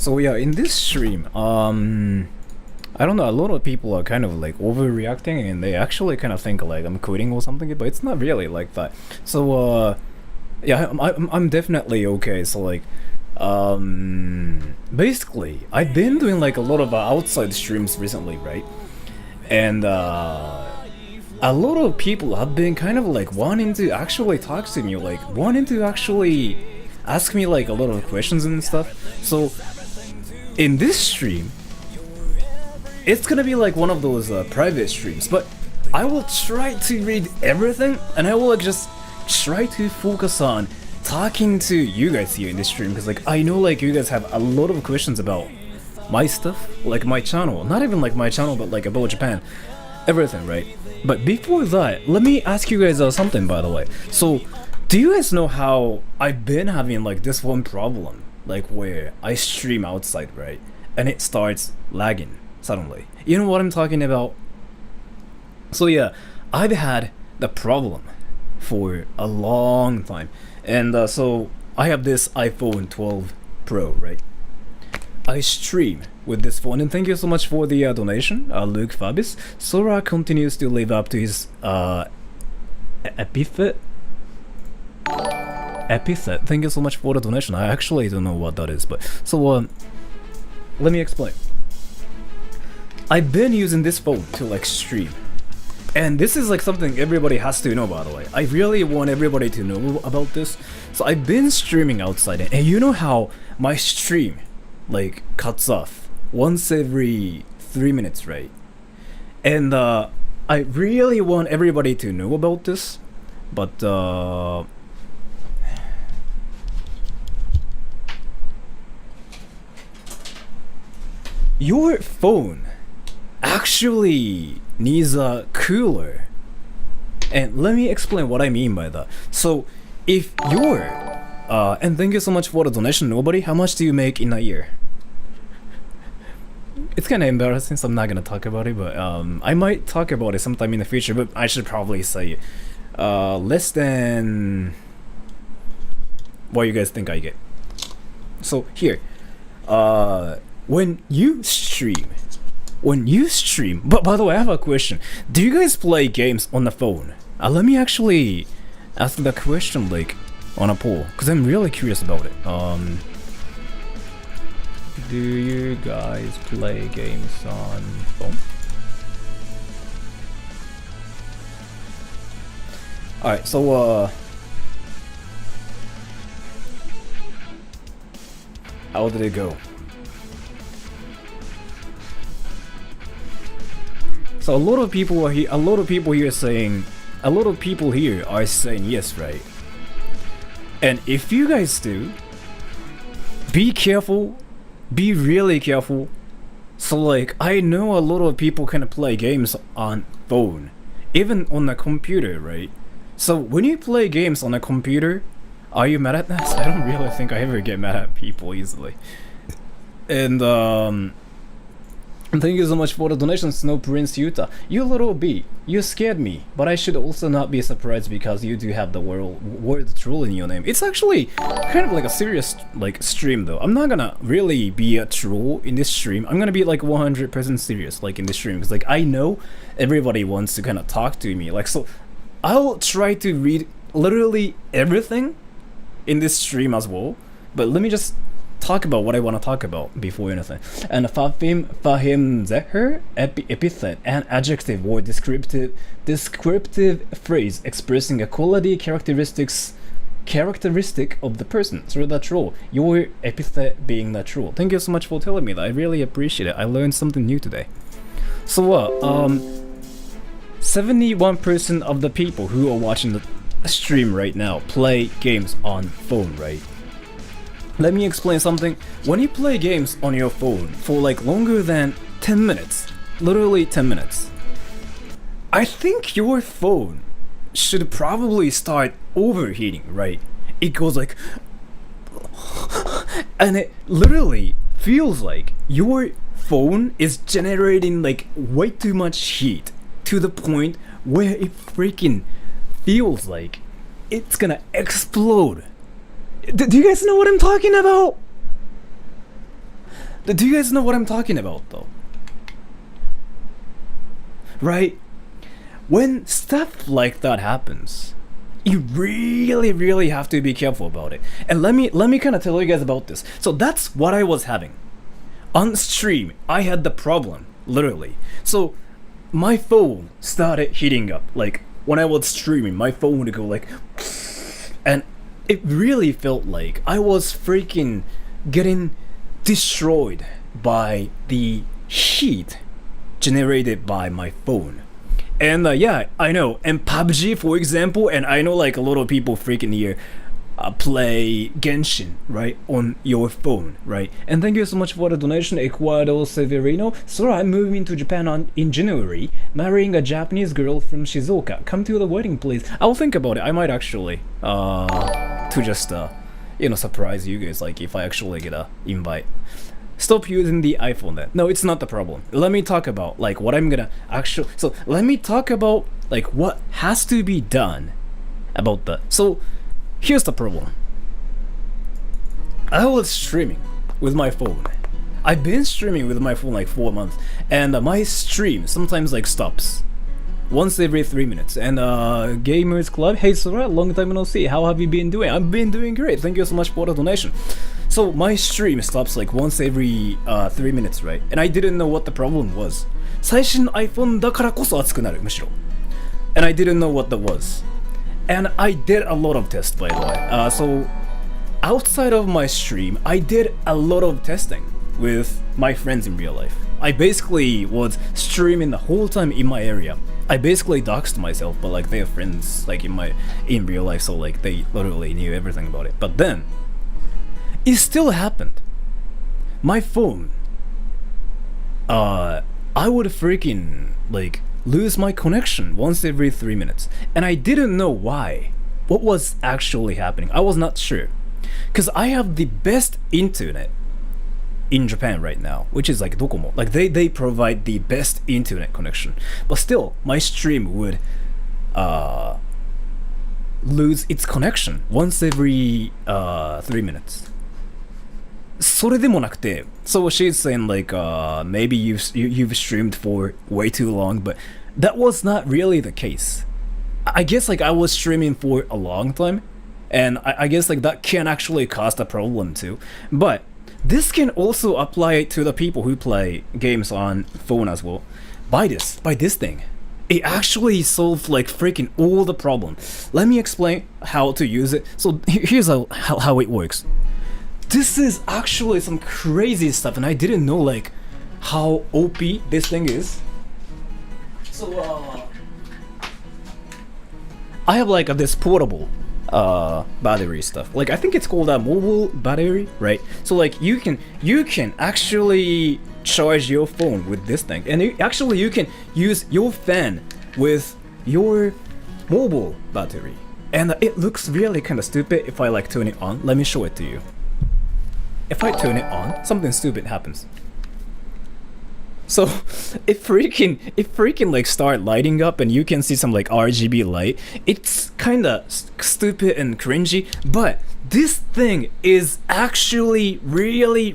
So yeah, in this stream, I don't know, a lot of people are kind of like overreacting and they actually kind of think like I'm quitting or something, but it's not really like that. So yeah, I'm definitely okay. So like, basically, I've been doing like a lot of outside streams recently, right? And a lot of people have been kind of like wanting to actually talk to me, like wanting to actually ask me like a lot of questions and stuff. So in this stream, it's gonna be like one of those private streams, but I will try to read everything and I will like just try to focus on talking to you guys here in this stream, because like I know like you guys have a lot of questions about my stuff, like my channel, not even like my channel, but like about Japan, everything, right? But before that, let me ask you guys something, by the way. So do you guys know how I've been having like this one problem, like where I stream outside, right, and it starts lagging suddenly? You know what I'm talking about? So yeah, I've had the problem for a long time, and so I have this iPhone 12 Pro, right? I stream with this phone, and thank you so much for the donation, Luke Fabis. Sora continues to live up to his epithet. Epithet. Thank you so much for the donation. I actually don't know what that is, but so let me explain. I've been using this phone to like stream, and this is like something everybody has to know, by the way. I really want everybody to know about this. So I've been streaming outside, and you know how my stream like cuts off once every 3 minutes, right? And I really want everybody to know about this, but your phone actually needs a cooler. And let me explain what I mean by that. So if you're and thank you so much for the donation, nobody. How much do you make in a year? It's kind of embarrassing, so I'm not gonna talk about it, but I might talk about it sometime in the future, but I should probably say less than what you guys think I get. So here, when you stream, but by the way, I have a question. Do you guys play games on the phone? Let me actually ask the question like on a poll, because I'm really curious about it. Do you guys play games on phone? Alright, so how did it go? So a lot of people are here. A lot of people here are saying yes, right? And if you guys do, be careful. Be really careful. So like, I know a lot of people can play games on phone, even on a computer, right? So when you play games on a computer, are you mad at this? I don't really think I ever get mad at people easily. And thank you so much for the donation, Snow Prince Yuta. You little bee, you scared me, but I should also not be surprised because you do have the word troll in your name. It's actually kind of like a serious like stream though. I'm not gonna really be a troll in this stream. I'm gonna be like 100% serious like in this stream, because like I know everybody wants to kind of talk to me. Like, so I'll try to read literally everything in this stream as well. But let me just talk about what I want to talk about before anything. And Fahim Zeher, epithet, an adjective or descriptive phrase expressing a quality characteristic of the person. So that's role. Your epithet being that role. Thank you so much for telling me that. I really appreciate it. I learned something new today. So 71% of the people who are watching the stream right now play games on phone, right? Let me explain something. When you play games on your phone for like longer than 10 minutes, literally 10 minutes, I think your phone should probably start overheating, right? It goes like and it literally feels like your phone is generating like way too much heat to the point where it freaking feels like it's gonna explode. Do you guys know what I'm talking about? Do you guys know what I'm talking about though? Right? When stuff like that happens, you really have to be careful about it. And let me kind of tell you guys about this. So that's what I was having. On stream, I had the problem, literally. So my phone started heating up. Like when I was streaming, my phone would go like, and it really felt like I was freaking getting destroyed by the heat generated by my phone. And yeah, I know. And PUBG, for example, and I know like a lot of people freaking here play Genshin, right, on your phone, right? And thank you so much for the donation, Ecuador Severino. So I'm moving to Japan in January, marrying a Japanese girl from Shizuoka. Come to the wedding, please. I'll think about it. I might actually, to just, surprise you guys, like if I actually get a invite. Stop using the iPhone then. No, it's not the problem. Let me talk about like what I'm gonna actually. So let me talk about like what has to be done about that. So here's the problem. I was streaming with my phone. I've been streaming with my phone like 4 months, and my stream sometimes like stops once every 3 minutes. And Gamers Club, hey Sora, long time no see. How have you been doing? I've been doing great. Thank you so much for the donation. So my stream stops like once every 3 minutes, right? And I didn't know what the problem was. 最新の iPhone だからこそ熱くなる、むしろ。And I didn't know what that was. And I did a lot of tests, by the way. So outside of my stream, I did a lot of testing with my friends in real life. I basically was streaming the whole time in my area. I basically doxed myself, but like they have friends like in real life, so like they literally knew everything about it. But then it still happened. My phone, I would freaking like lose my connection once every 3 minutes, and I didn't know why. What was actually happening? I was not sure, because I have the best internet in Japan right now, which is like Docomo. Like they provide the best internet connection, but still my stream would lose its connection once every 3 minutes. それでもなくて, so she's saying like maybe you've streamed for way too long, but that was not really the case. I guess like I was streaming for a long time, and I guess like that can actually cause a problem too. But this can also apply to the people who play games on phone as well. Buy this thing. It actually solved like freaking all the problem. Let me explain how to use it. So here's how it works. This is actually some crazy stuff, and I didn't know like how OP this thing is. So I have like this portable battery stuff. Like I think it's called a mobile battery, right? So like you can actually charge your phone with this thing, and you can use your fan with your mobile battery. And it looks really kind of stupid if I like turn it on. Let me show it to you. If I turn it on, something stupid happens. So it freaking like start lighting up, and you can see some like RGB light. It's kind of stupid and cringy, but this thing is actually really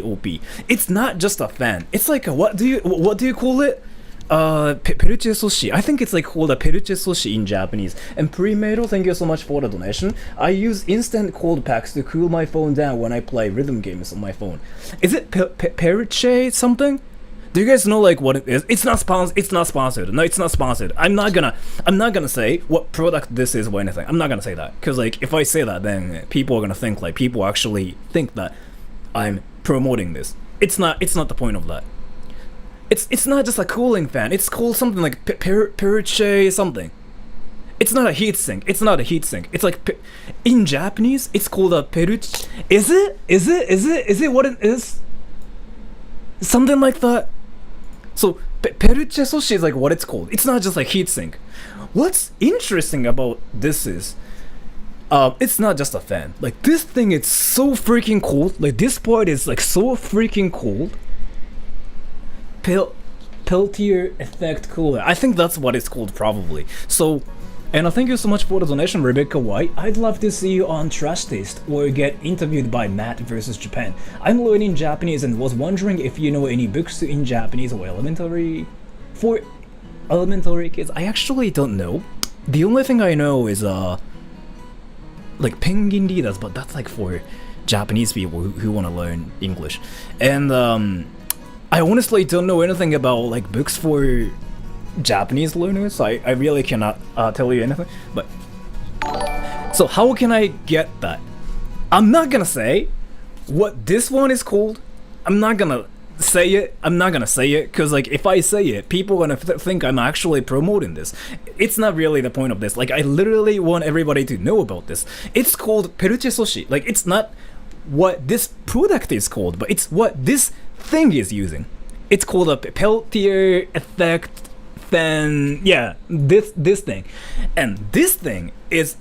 OP. It's not just a fan. It's like a, what do you call it? Peruche Soshi. I think it's like called a Peruche Soshi in Japanese. And Primero, thank you so much for the donation. I use instant cold packs to cool my phone down when I play rhythm games on my phone. Is it Peruche something? Do you guys know like what it is? It's not sponsored. No, it's not sponsored. I'm not gonna say what product this is or anything. I'm not gonna say that, because like if I say that, then people are gonna think like people actually think that I'm promoting this. It's not the point of that. It's not just a cooling fan. It's called something like Peruche something. It's not a heatsink. It's not a heatsink. It's like in Japanese, it's called a Peruche. Is it what it is? Something like that. So Peruche Soshi is like what it's called. It's not just like heatsink. What's interesting about this is, it's not just a fan. Like this thing, it's so freaking cold. Like this part is like so freaking cold. Peltier effect cooler. I think that's what it's called probably. So And thank you so much for the donation, Rebecca White. I'd love to see you on Trash Taste or get interviewed by Matt versus Japan. I'm learning Japanese and was wondering if you know any books in Japanese or for elementary kids. I actually don't know. The only thing I know is like penguin readers, but that's like for Japanese people who want to learn English. And I honestly don't know anything about like books for Japanese learners, so I really cannot tell you anything. But so how can I get that? I'm not gonna say what this one is called. I'm not gonna say it. Because like if I say it, people are gonna think I'm actually promoting this. It's not really the point of this. Like I literally want everybody to know about this. It's called peluche sushi. Like it's not what this product is called, but it's what this thing is using. It's called a Peltier effect. Then yeah, this thing, and this thing is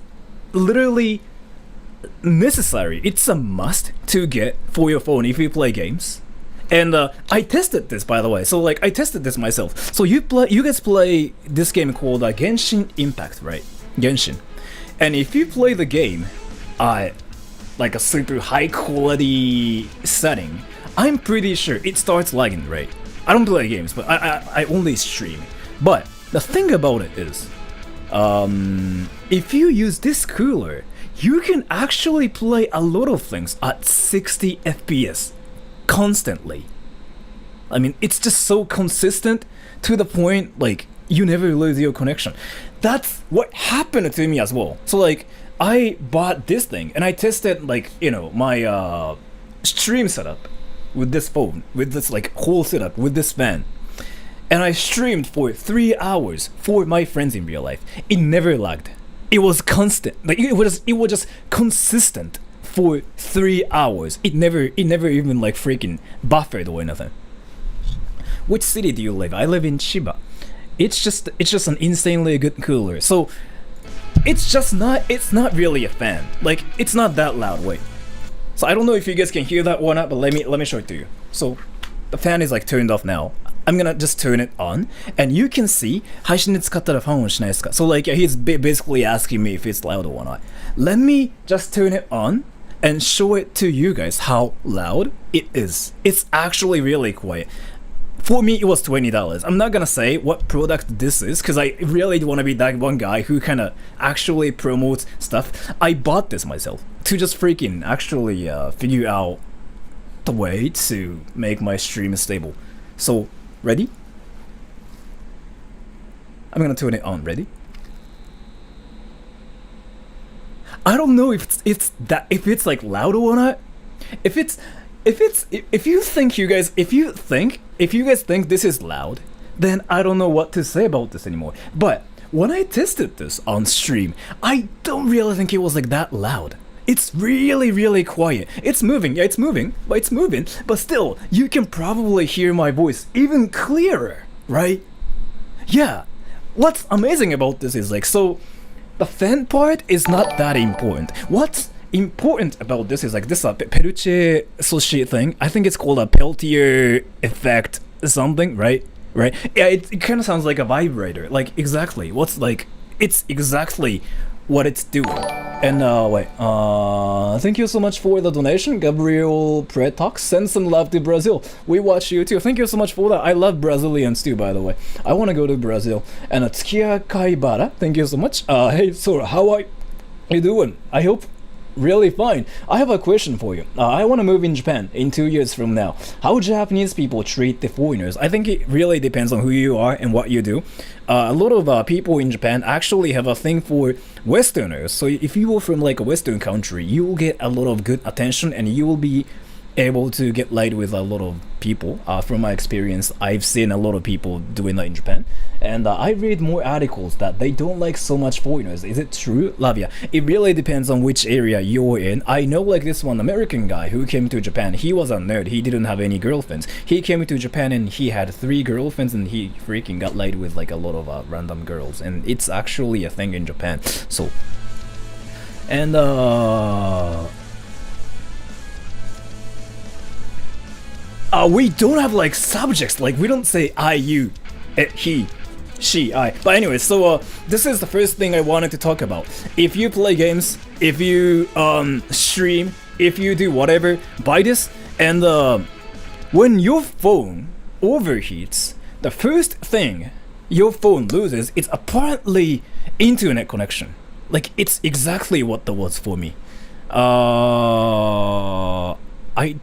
literally necessary. It's a must to get for your phone if you play games. And I tested this, by the way. So like I tested this myself. So you guys play this game called Genshin Impact, right? Genshin. And if you play the game, like a super high quality setting, I'm pretty sure it starts lagging, right? I don't play games, but I only stream. But the thing about it is, if you use this cooler, you can actually play a lot of things at 60 FPS constantly. I mean, it's just so consistent to the point like you never lose your connection. That's what happened to me as well. So like I bought this thing and I tested like, you know, my stream setup with this phone, with this like whole setup, with this fan. And I streamed for 3 hours for my friends in real life. It never lagged. It was constant. Like it was just consistent for 3 hours. It never even like freaking buffered or anything. Which city do you live? I live in Chiba. It's just an insanely good cooler. So it's not really a fan. Like it's not that loud. Wait. So I don't know if you guys can hear that or not, but let me show it to you. So the fan is like turned off now. I'm gonna just turn it on, and you can see 配信で使ったらファンをしないですか? So like he's basically asking me if it's loud or not. Let me just turn it on and show it to you guys how loud it is. It's actually really quiet. For me, it was $20. I'm not gonna say what product this is because I really want to be that one guy who kind of actually promotes stuff. I bought this myself to just freaking actually figure out the way to make my stream stable. So, ready? I'm gonna turn it on. Ready? I don't know if it's like loud or not. If you guys think this is loud, then I don't know what to say about this anymore. But when I tested this on stream, I don't really think it was like that loud. It's really, really quiet. It's moving, yeah, it's moving, but still, you can probably hear my voice even clearer, right? Yeah. What's amazing about this is like, so the fan part is not that important. What's important about this is like this peluche sushi thing. I think it's called a Peltier effect something, right? Right? Yeah, it kind of sounds like a vibrator. Like exactly. It's exactly what it's doing. And thank you so much for the donation, Gabriel Pretox. Send some love to Brazil. We watch you too. Thank you so much for that. I love Brazilians too, by the way. I want to go to Brazil. And Tsukiya Kaibara, thank you so much. Hey Sora, how are you doing? I hope really fine. I have a question for you. I want to move in Japan in 2 years from now. How Japanese people treat the foreigners? I think it really depends on who you are and what you do. A lot of people in Japan actually have a thing for Westerners. So if you are from like a Western country, you will get a lot of good attention and you will be able to get laid with a lot of people. From my experience, I've seen a lot of people doing that in Japan, and I read more articles that they don't like so much foreigners. Is it true? Lavia, it really depends on which area you're in. I know like this one American guy who came to Japan. He was a nerd. He didn't have any girlfriends. He came to Japan and he had 3 girlfriends and he freaking got laid with like a lot of random girls, and it's actually a thing in Japan. So, and we don't have like subjects, like we don't say I, you, he, But anyway, so this is the first thing I wanted to talk about. If you play games, if you stream, if you do whatever, buy this. And when your phone overheats, the first thing your phone loses is apparently internet connection. Like, it's exactly what that was for me. I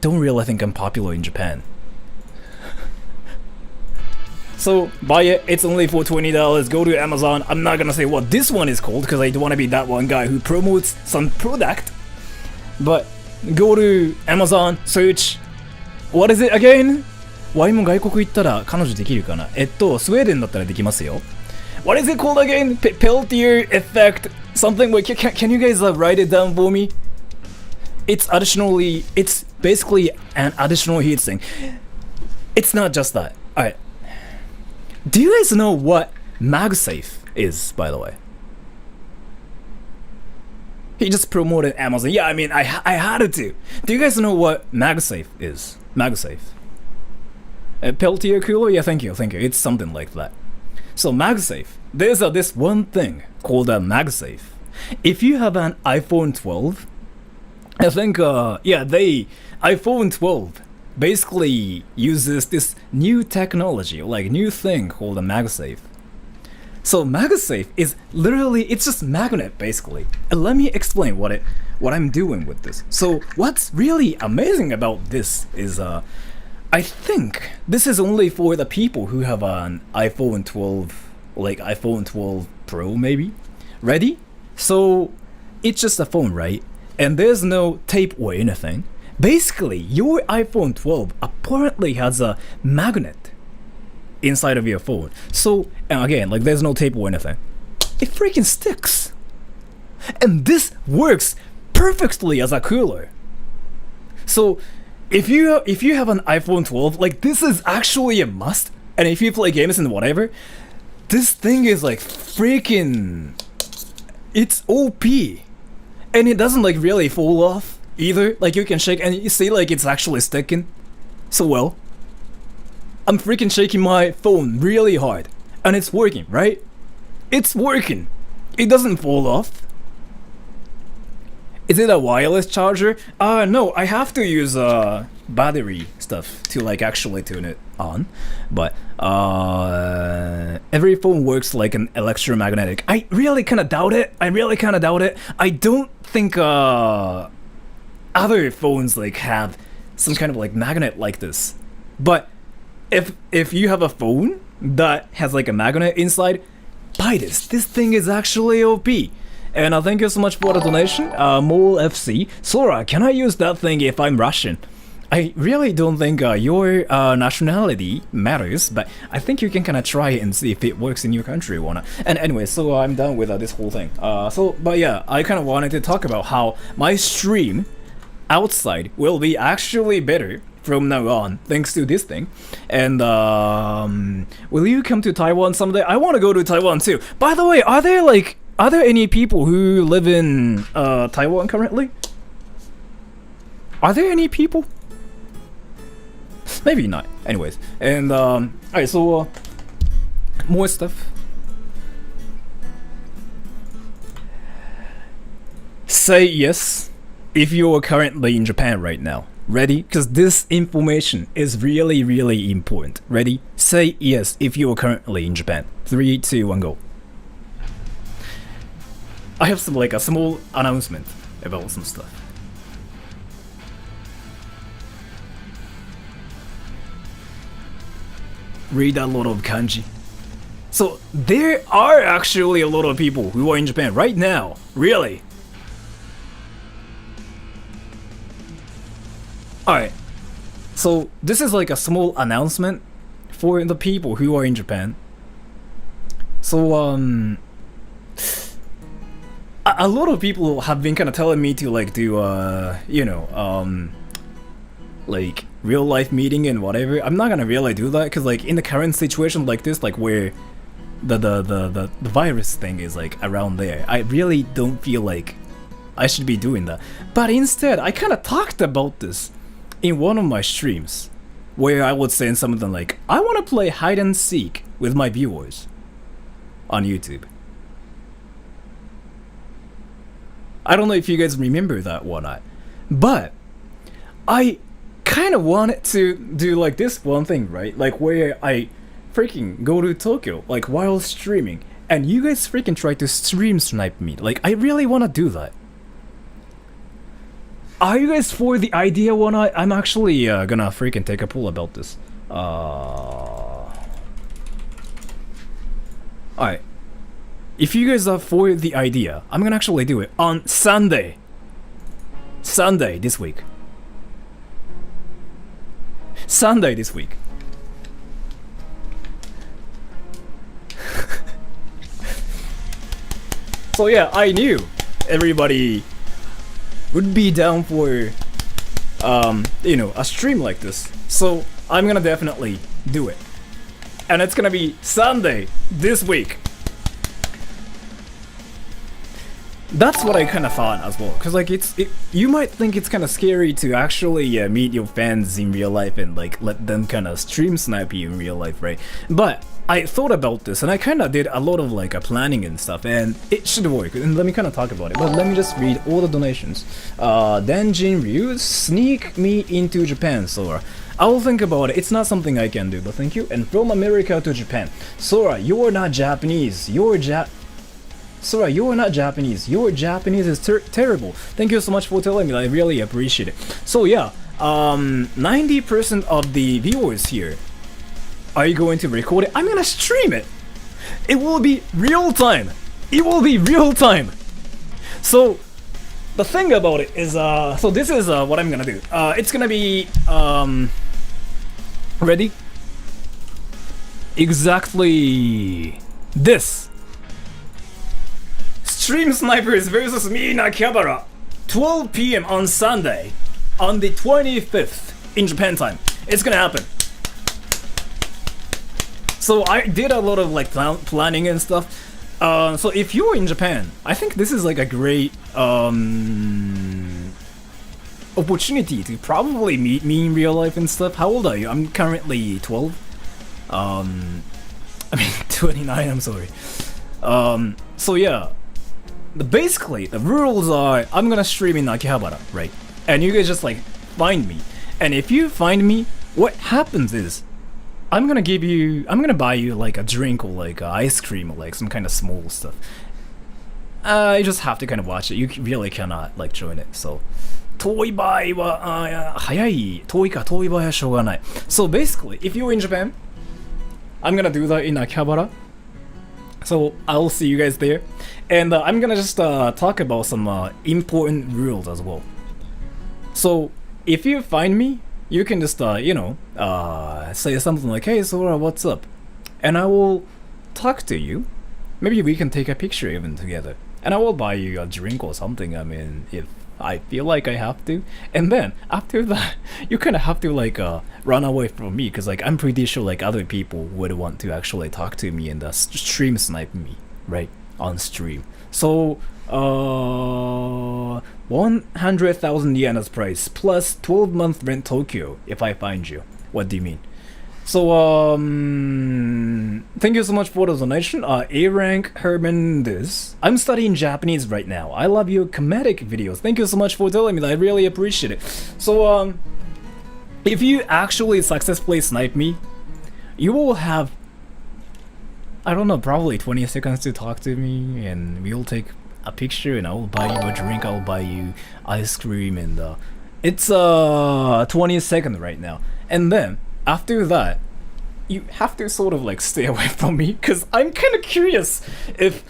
don't really think I'm popular in Japan. So buy it, it's only for $20, go to Amazon. I'm not gonna say what this one is called because I don't want to be that one guy who promotes some product. But go to Amazon, search, what is it again? Y も外国行ったら彼女できるかな。スウェーデンだったらできますよ。What is it called again? Peltier effect, something like, can you guys write it down for me? It's basically an additional heatsink. It's not just that. Alright. Do you guys know what MagSafe is, by the way? He just promoted Amazon. Yeah, I mean, I had to. Do you guys know what MagSafe is? MagSafe. Peltier cooler? Yeah, thank you. It's something like that. So MagSafe. There's this one thing called a MagSafe. If you have an iPhone 12, I think, iPhone 12 basically uses this new technology, like new thing called a MagSafe. So MagSafe is literally, it's just magnet basically. And let me explain what I'm doing with this. So what's really amazing about this is I think this is only for the people who have an iPhone 12, like iPhone 12 Pro maybe. Ready? So it's just a phone, right? And there's no tape or anything. Basically, your iPhone 12 apparently has a magnet inside of your phone. So, and again, like there's no tape or anything. It freaking sticks. And this works perfectly as a cooler. So, if you have an iPhone 12, like this is actually a must. And if you play games and whatever, this thing is like freaking, it's OP. And it doesn't like really fall off either. Like you can shake and you see like it's actually sticking so well. I'm freaking shaking my phone really hard and it's working, right? It's working. It doesn't fall off. Is it a wireless charger? No, I have to use battery stuff to like actually turn it on. But every phone works like an electromagnetic. I really kind of doubt it. I don't think other phones like have some kind of like magnet like this. But if you have a phone that has like a magnet inside, buy this. This thing is actually OP. And thank you so much for the donation. Mole FC. Sora, can I use that thing if I'm Russian? I really don't think your nationality matters, but I think you can kind of try it and see if it works in your country or not. And anyway, so I'm done with this whole thing. But yeah, I kind of wanted to talk about how my stream outside will be actually better from now on, thanks to this thing. And will you come to Taiwan someday? I want to go to Taiwan too. By the way, are there any people who live in Taiwan currently? Are there any people? Maybe not. Anyways, and alright, so more stuff. Say yes if you're currently in Japan right now. Ready? Because this information is really, really important. Ready? Say yes if you're currently in Japan. 3, 2, 1, go. I have some like a small announcement about some stuff. Read a lot of kanji. So there are actually a lot of people who are in Japan right now. Really? Alright. So this is like a small announcement for the people who are in Japan. So a lot of people have been kind of telling me to like do like real life meeting and whatever. I'm not gonna really do that because like in the current situation like this, like where the virus thing is like around there, I really don't feel like I should be doing that. But instead, I kind of talked about this in one of my streams, where I would say something like, I want to play hide and seek with my viewers. on YouTube. I don't know if you guys remember that or not, but I kind of wanted to do like this one thing, right? Like where I freaking go to Tokyo, like while streaming, and you guys freaking try to stream snipe me. Like I really want to do that. Are you guys for the idea or not? I'm actually gonna freaking take a poll about this. Alright. If you guys are for the idea, I'm gonna actually do it on Sunday. Sunday this week. Sunday this week. So yeah, I knew everybody would be down for a stream like this. So I'm gonna definitely do it. And it's gonna be Sunday this week. That's what I kind of thought as well, cause like you might think it's kind of scary to actually meet your fans in real life and like let them kind of stream snipe you in real life, right? But I thought about this and I kind of did a lot of like planning and stuff, and it should work. And let me kind of talk about it. But let me just read all the donations. Denjin Ryu, sneak me into Japan, Sora. I will think about it. It's not something I can do, but thank you. And from America to Japan, Sora, you're not Japanese. Sora, you are not Japanese. Your Japanese is terrible. Thank you so much for telling me. I really appreciate it. So yeah, 90% of the viewers here, are you going to record it? I'm gonna stream it. It will be real time. It will be real time. So the thing about it is, so this is what I'm gonna do. It's gonna be ready. Exactly this. Stream Snipers versus me in Akihabara, 12 p.m. on Sunday, on the 25th in Japan time. It's gonna happen. So I did a lot of like planning and stuff. So if you're in Japan, I think this is like a great opportunity to probably meet me in real life and stuff. How old are you? I'm currently 12. I mean 29. I'm sorry. So yeah. Basically, the rules are I'm gonna stream in Akihabara, right? And you guys just like find me. And if you find me, what happens is I'm gonna buy you like a drink or like ice cream or like some kind of small stuff. You just have to kind of watch it. You really cannot like join it. So 遠い場合は早い遠い場合はしょうがない。So basically, if you're in Japan, I'm gonna do that in Akihabara. So I'll see you guys there, and I'm gonna just talk about some important rules as well. So if you find me, you can just say something like, "Hey Sora, what's up?" and I will talk to you. Maybe we can take a picture even together, and I will buy you a drink or something. I mean, if I feel like I have to. And then after that, you kind of have to like run away from me, because like I'm pretty sure like other people would want to actually talk to me and stream snipe me, right, on stream. So 100,000 yen as price plus 12-month rent Tokyo if I find you. What do you mean? So thank you so much for the donation. A rank Herman I'm studying Japanese right now. I love your comedic videos. Thank you so much for telling me that. I really appreciate it. So if you actually successfully snipe me, you will have, I don't know, probably 20 seconds to talk to me, and we'll take a picture, and I will buy you a drink, I will buy you ice cream, and it's 20 seconds right now. And then after that, you have to sort of like stay away from me, because I'm kind of curious if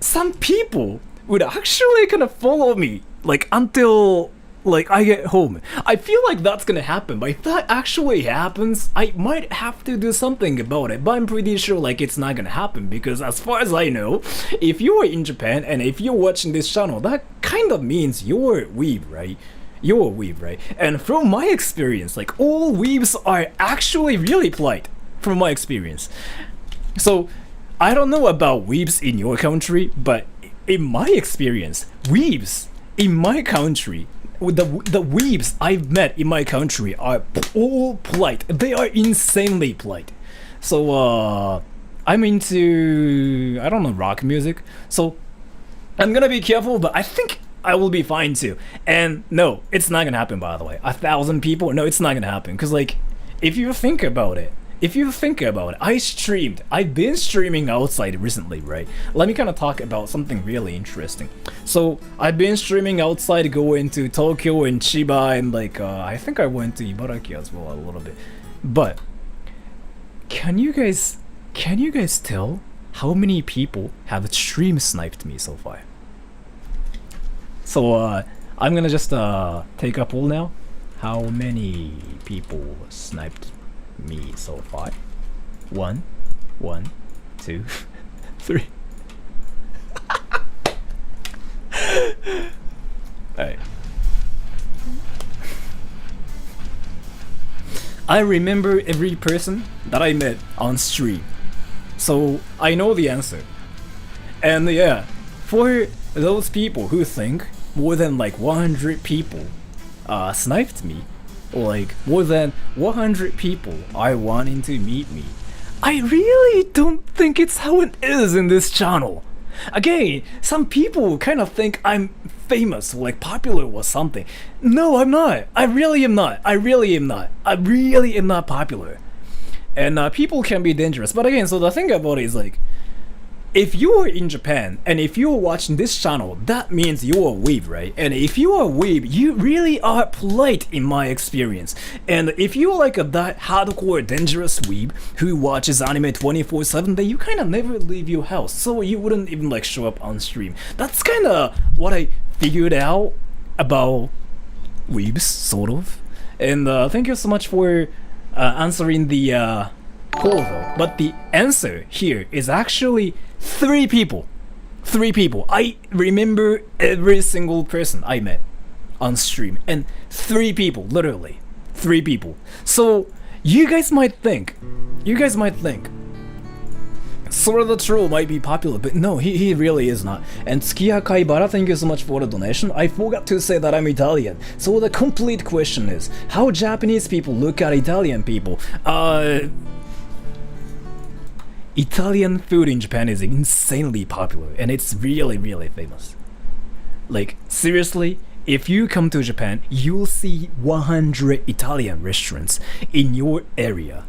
some people would actually kind of follow me like until like I get home. I feel like that's gonna happen, but if that actually happens, I might have to do something about it. But I'm pretty sure like it's not gonna happen, because as far as I know, if you are in Japan and if you're watching this channel, that kind of means you're a weeb, right? You're a weeb, right? And from my experience, like all weebs are actually really polite, from my experience. So I don't know about weebs in your country, but in my experience, weebs in my country, the weebs I've met in my country are all polite. They are insanely polite. So I'm into, I don't know, rock music. So I'm gonna be careful, but I think I will be fine too. And no, it's not gonna happen, by the way. 1,000 people? No, it's not gonna happen. Because, like, if you think about it, I've been streaming outside recently, right? Let me kind of talk about something really interesting. So, I've been streaming outside, going to Tokyo and Chiba, and like, I think I went to Ibaraki as well a little bit. But, can you guys tell how many people have stream sniped me so far? So, I'm gonna just take a poll now. How many people sniped me so far? 1, 2, 3. Alright. I remember every person that I met on stream, so I know the answer. And yeah, for those people who think more than like 100 people sniped me, or like more than 100 people are wanting to meet me, I really don't think it's how it is in this channel. Again, some people kind of think I'm famous or like popular or something. No, I'm not. I really am not. I really am not popular. And people can be dangerous. But again, so the thing about it is, like, if you are in Japan and if you are watching this channel, that means you are a weeb, right? And if you are a weeb, you really are polite in my experience. And if you are like that hardcore dangerous weeb who watches anime 24/7, then you kind of never leave your house, so you wouldn't even like show up on stream. That's kind of what I figured out about weebs, sort of. And thank you so much for answering the poll though. But the answer here is actually 3 people. 3 people. I remember every single person I met on stream, and 3 people, literally 3 people. So you guys might think Sora the Troll might be popular, but no, he really is not. And Tsukiya Kaibara, thank you so much for the donation. I forgot to say that I'm Italian. So the complete question is, how Japanese people look at Italian people? Italian food in Japan is insanely popular, and it's really, really famous. Like, seriously, if you come to Japan, you'll see 100 Italian restaurants in your area.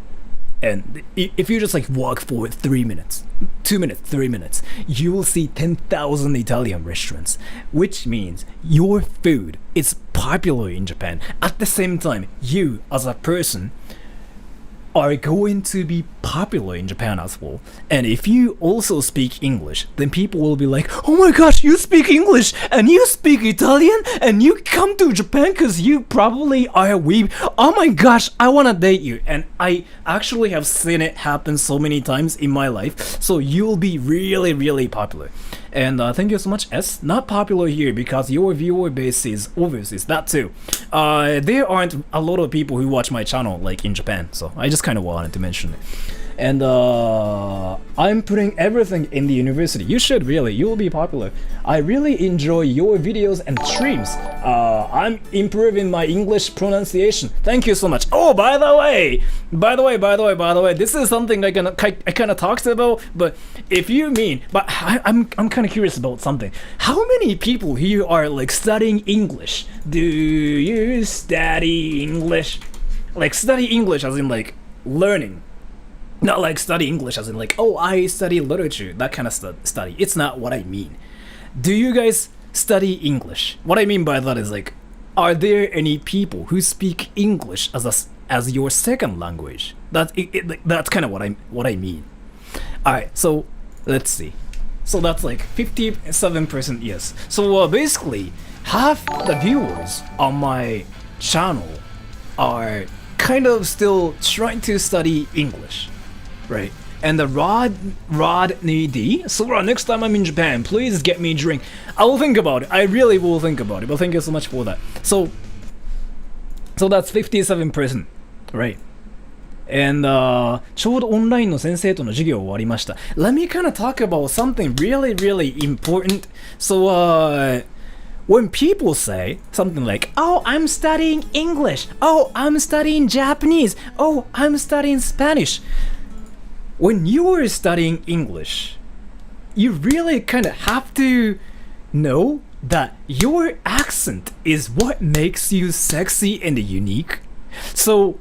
And if you just like walk for 3 minutes, 2 minutes, 3 minutes, you will see 10,000 Italian restaurants, which means your food is popular in Japan. At the same time, you as a person are going to be popular in Japan as well. And if you also speak English, then people will be like, oh my gosh, you speak English and you speak Italian and you come to Japan because you probably are a weeb. Oh my gosh, I want to date you. And I actually have seen it happen so many times in my life. So you'll be really, really popular. And thank you so much, S. Not popular here because your viewer base is overseas. That too. There aren't a lot of people who watch my channel like in Japan, so I just kind of wanted to mention it. And I'm putting everything in the university. You should really. You will be popular. I really enjoy your videos and streams. I'm improving my English pronunciation. Thank you so much. Oh, by the way, this is something I kind of talked about. But if you mean, but I'm kind of curious about something. How many people here are like studying English? Do you study English? Like study English as in like learning. Not like study English as in like, oh, I study literature, that kind of study. It's not what I mean. Do you guys study English? What I mean by that is like, are there any people who speak English as your second language? That's kind of what I mean. Alright, so let's see. So that's like 57% yes. So basically, half the viewers on my channel are kind of still trying to study English. Right, and the Rodney D. Sora, next time I'm in Japan, please get me a drink. I will think about it. I really will think about it. But thank you so much for that. So that's 57%, right? And ちょうどオンラインの先生との授業終わりました。Let me kind of talk about something really, really important. So when people say something like, oh, I'm studying English. Oh, I'm studying Japanese. Oh, I'm studying Spanish. when you are studying English, you really kind of have to know that your accent is what makes you sexy and unique. So,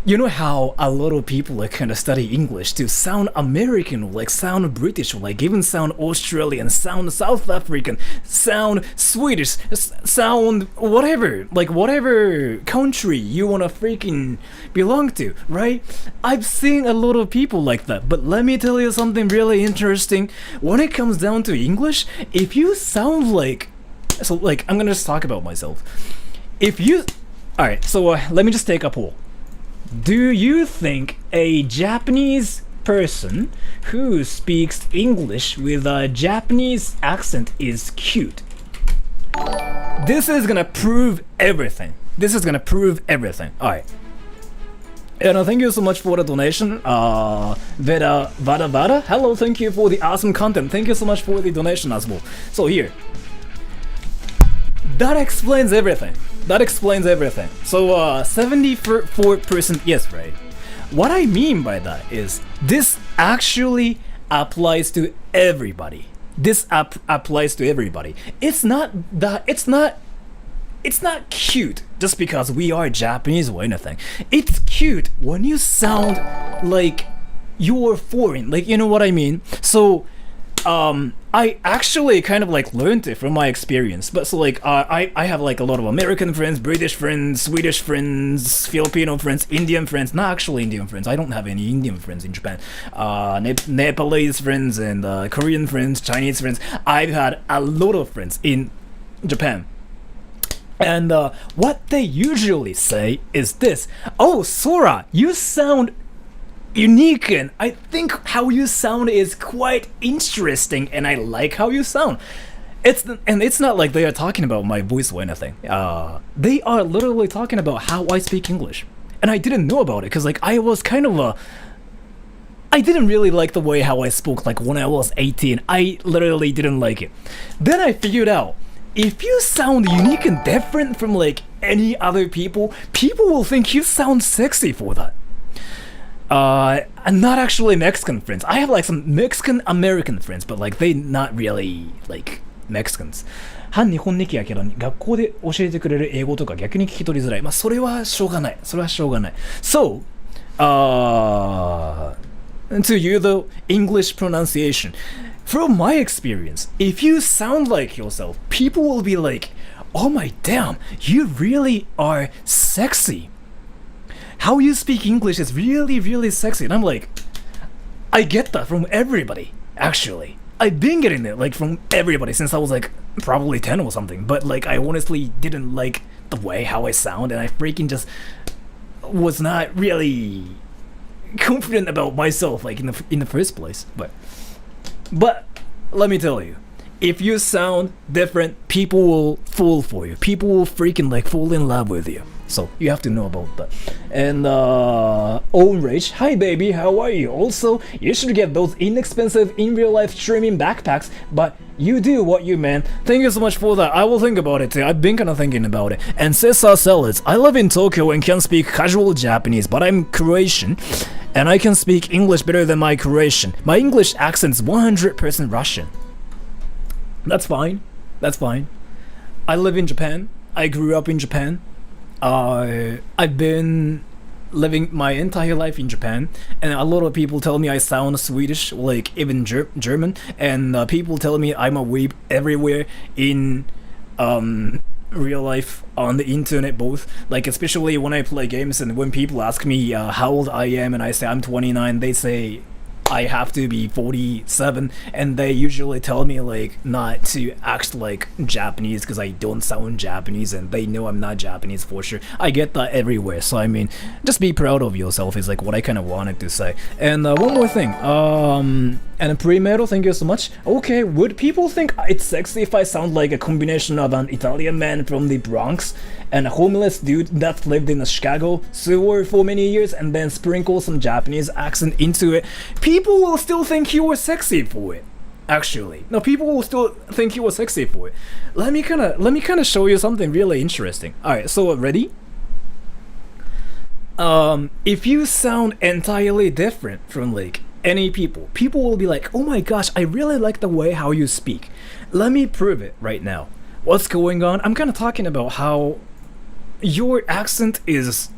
you know how a lot of people like kind of study English to sound American, or like sound British, or like even sound Australian, sound South African, sound Swedish, sound whatever, like whatever country you wanna freaking belong to, right? I've seen a lot of people like that, but let me tell you something really interesting. When it comes down to English, if you sound like, so like I'm gonna just talk about myself. If you, all right, so let me just take a poll. Do you think a Japanese person who speaks English with a Japanese accent is cute? This is gonna prove everything. This is gonna prove everything. Alright. And thank you so much for the donation. Veda Vada Vada. Hello, thank you for the awesome content. Thank you so much for the donation as well. So here. That explains everything. That explains everything. So 74% yes, right? What I mean by that is this actually applies to everybody. This applies to everybody. It's not cute just because we are Japanese or anything. It's cute when you sound like you're foreign. Like, you know what I mean? So I actually kind of like learned it from my experience, but so like I have like a lot of American friends, British friends, Swedish friends, Filipino friends, Indian friends. Not actually Indian friends. I don't have any Indian friends in Japan. Nepalese friends and Korean friends, Chinese friends. I've had a lot of friends in Japan. And what they usually say is this: "Oh, Sora, you sound unique, and I think how you sound is quite interesting, and I like how you sound." It's not like they are talking about my voice or anything. They are literally talking about how I speak English, and I didn't know about it because like I was kind of I didn't really like the way how I spoke like when I was 18. I literally didn't like it. Then I figured out if you sound unique and different from like any other people will think you sound sexy for that. I'm not actually Mexican friends. I have like some Mexican American friends, but like they not really like Mexicans. 反日本的やけど学校で教えてくれる英語とか逆に聞き取りづらい。まあそれはしょうがない。それはしょうがない。So, to you though, English pronunciation. From my experience, if you sound like yourself, people will be like, "Oh my damn, you really are sexy. How you speak English is really, really sexy." And I'm like, I get that from everybody, actually. I've been getting it like from everybody since I was like probably 10 or something. But like I honestly didn't like the way how I sound, and I freaking just was not really confident about myself like in the first place. But let me tell you, if you sound different, people will fall for you. People will freaking like fall in love with you. So you have to know about that. And Own Rage, hi baby, how are you? Also, you should get those inexpensive in real life streaming backpacks, but you do what you man. Thank you so much for that. I will think about it too. I've been kind of thinking about it. And Cesar Salads, I live in Tokyo and can speak casual Japanese, but I'm Croatian and I can speak English better than my Croatian. My English accent's 100% Russian. That's fine. That's fine. I live in Japan. I grew up in Japan. I've been living my entire life in Japan, and a lot of people tell me I sound Swedish, like even German, and people tell me I'm a weeb everywhere in real life, on the internet, both. Like especially when I play games, and when people ask me how old I am, and I say I'm 29, they say I have to be 47, and they usually tell me like not to act like Japanese because I don't sound Japanese, and they know I'm not Japanese for sure. I get that everywhere, so I mean, just be proud of yourself is like what I kind of wanted to say. And one more thing, and Primero, thank you so much. Okay, would people think it's sexy if I sound like a combination of an Italian man from the Bronx and a homeless dude that lived in a Chicago sewer for many years and then sprinkle some Japanese accent into it? People will still think you were sexy for it. Actually, no, people will still think you were sexy for it. Let me kind of show you something really interesting. All right, so ready? If you sound entirely different from like any people will be like, oh my gosh, I really like the way how you speak. Let me prove it right now. What's going on? I'm kind of talking about how your accent is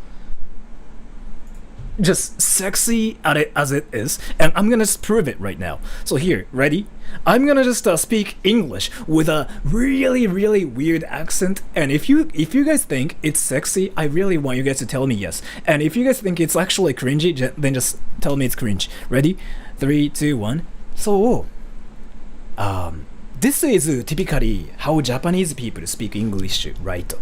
just sexy at it as it is, and I'm gonna just prove it right now. So here, ready? I'm gonna just speak English with a really weird accent, and if you guys think it's sexy, I really want you guys to tell me yes. And if you guys think it's actually cringy, then just tell me it's cringe. Ready? 3, 2, 1. So, this is typically how Japanese people speak English, right?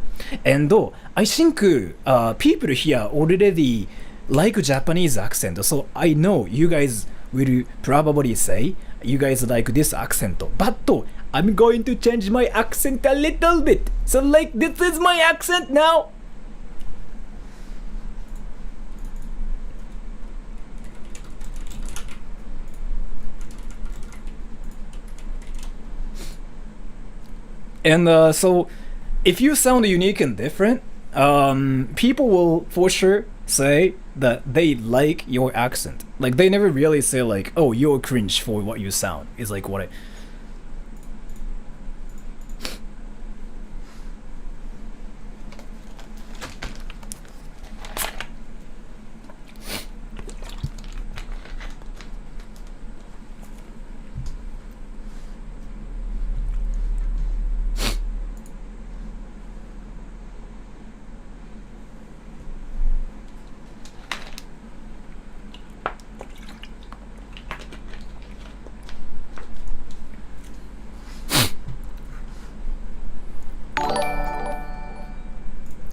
And I think people here already like Japanese accent, so I know you guys will probably say you guys like this accent, but I'm going to change my accent a little bit. So like, this is my accent now. And so if you sound unique and different, people will for sure say that they like your accent. Like, they never really say like, oh, you're cringe for what you sound. It's like what I...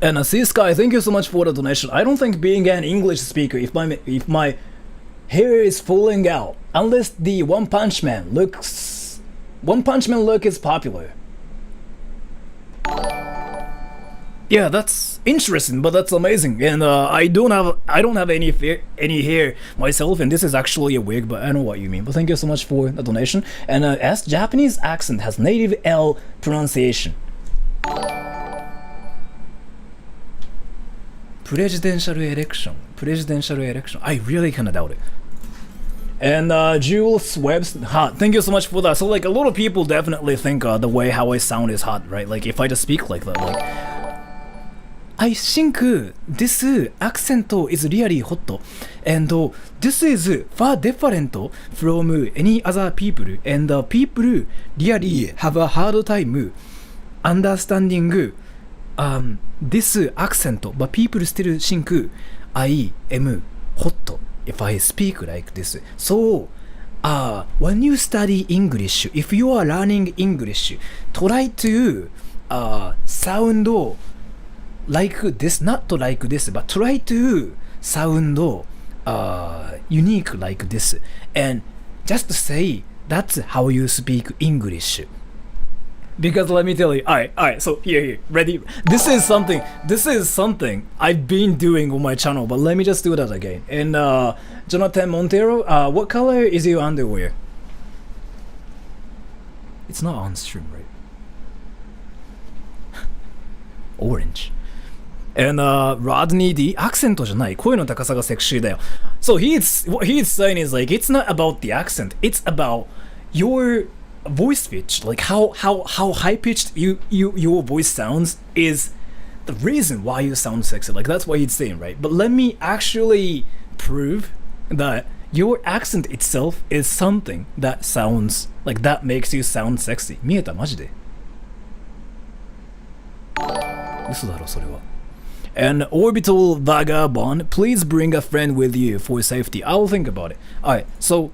And see, Sky, thank you so much for the donation. I don't think being an English speaker, if my hair is falling out, unless the One Punch Man look is popular. Yeah, that's interesting, but that's amazing. And I don't have any hair myself, and this is actually a wig, but I know what you mean. But thank you so much for the donation. And as Japanese accent has native L pronunciation. Presidential election. I really kinda doubt it. And Jules Webb's hot. Thank you so much for that. So like, a lot of people definitely think the way how I sound is hot, right? Like, if I just speak like that, like, I think this accent is really hot, and this is far different from any other people, and people really have a hard time understanding this accent, but people still think I am hot if I speak like this. So, when you study English, if you are learning English, try to sound like this, not like this, but try to sound unique like this, and just say that's how you speak English. Because let me tell you, alright, so here, ready? This is something I've been doing on my channel, but let me just do that again. And Jonathan Montero, what color is your underwear? It's not on stream, right? Orange. And Rodney D, アクセントじゃない、声の高さがセクシーだよ。So what he's saying is like, it's not about the accent, it's about your voice pitch, like how high pitched your voice sounds is the reason why you sound sexy. Like, that's what he's saying, right? But let me actually prove that your accent itself is something that sounds like, that makes you sound sexy. 見えた？マジで？嘘だろそれは。And Orbital Vagabond, please bring a friend with you for safety. I'll think about it. Alright, so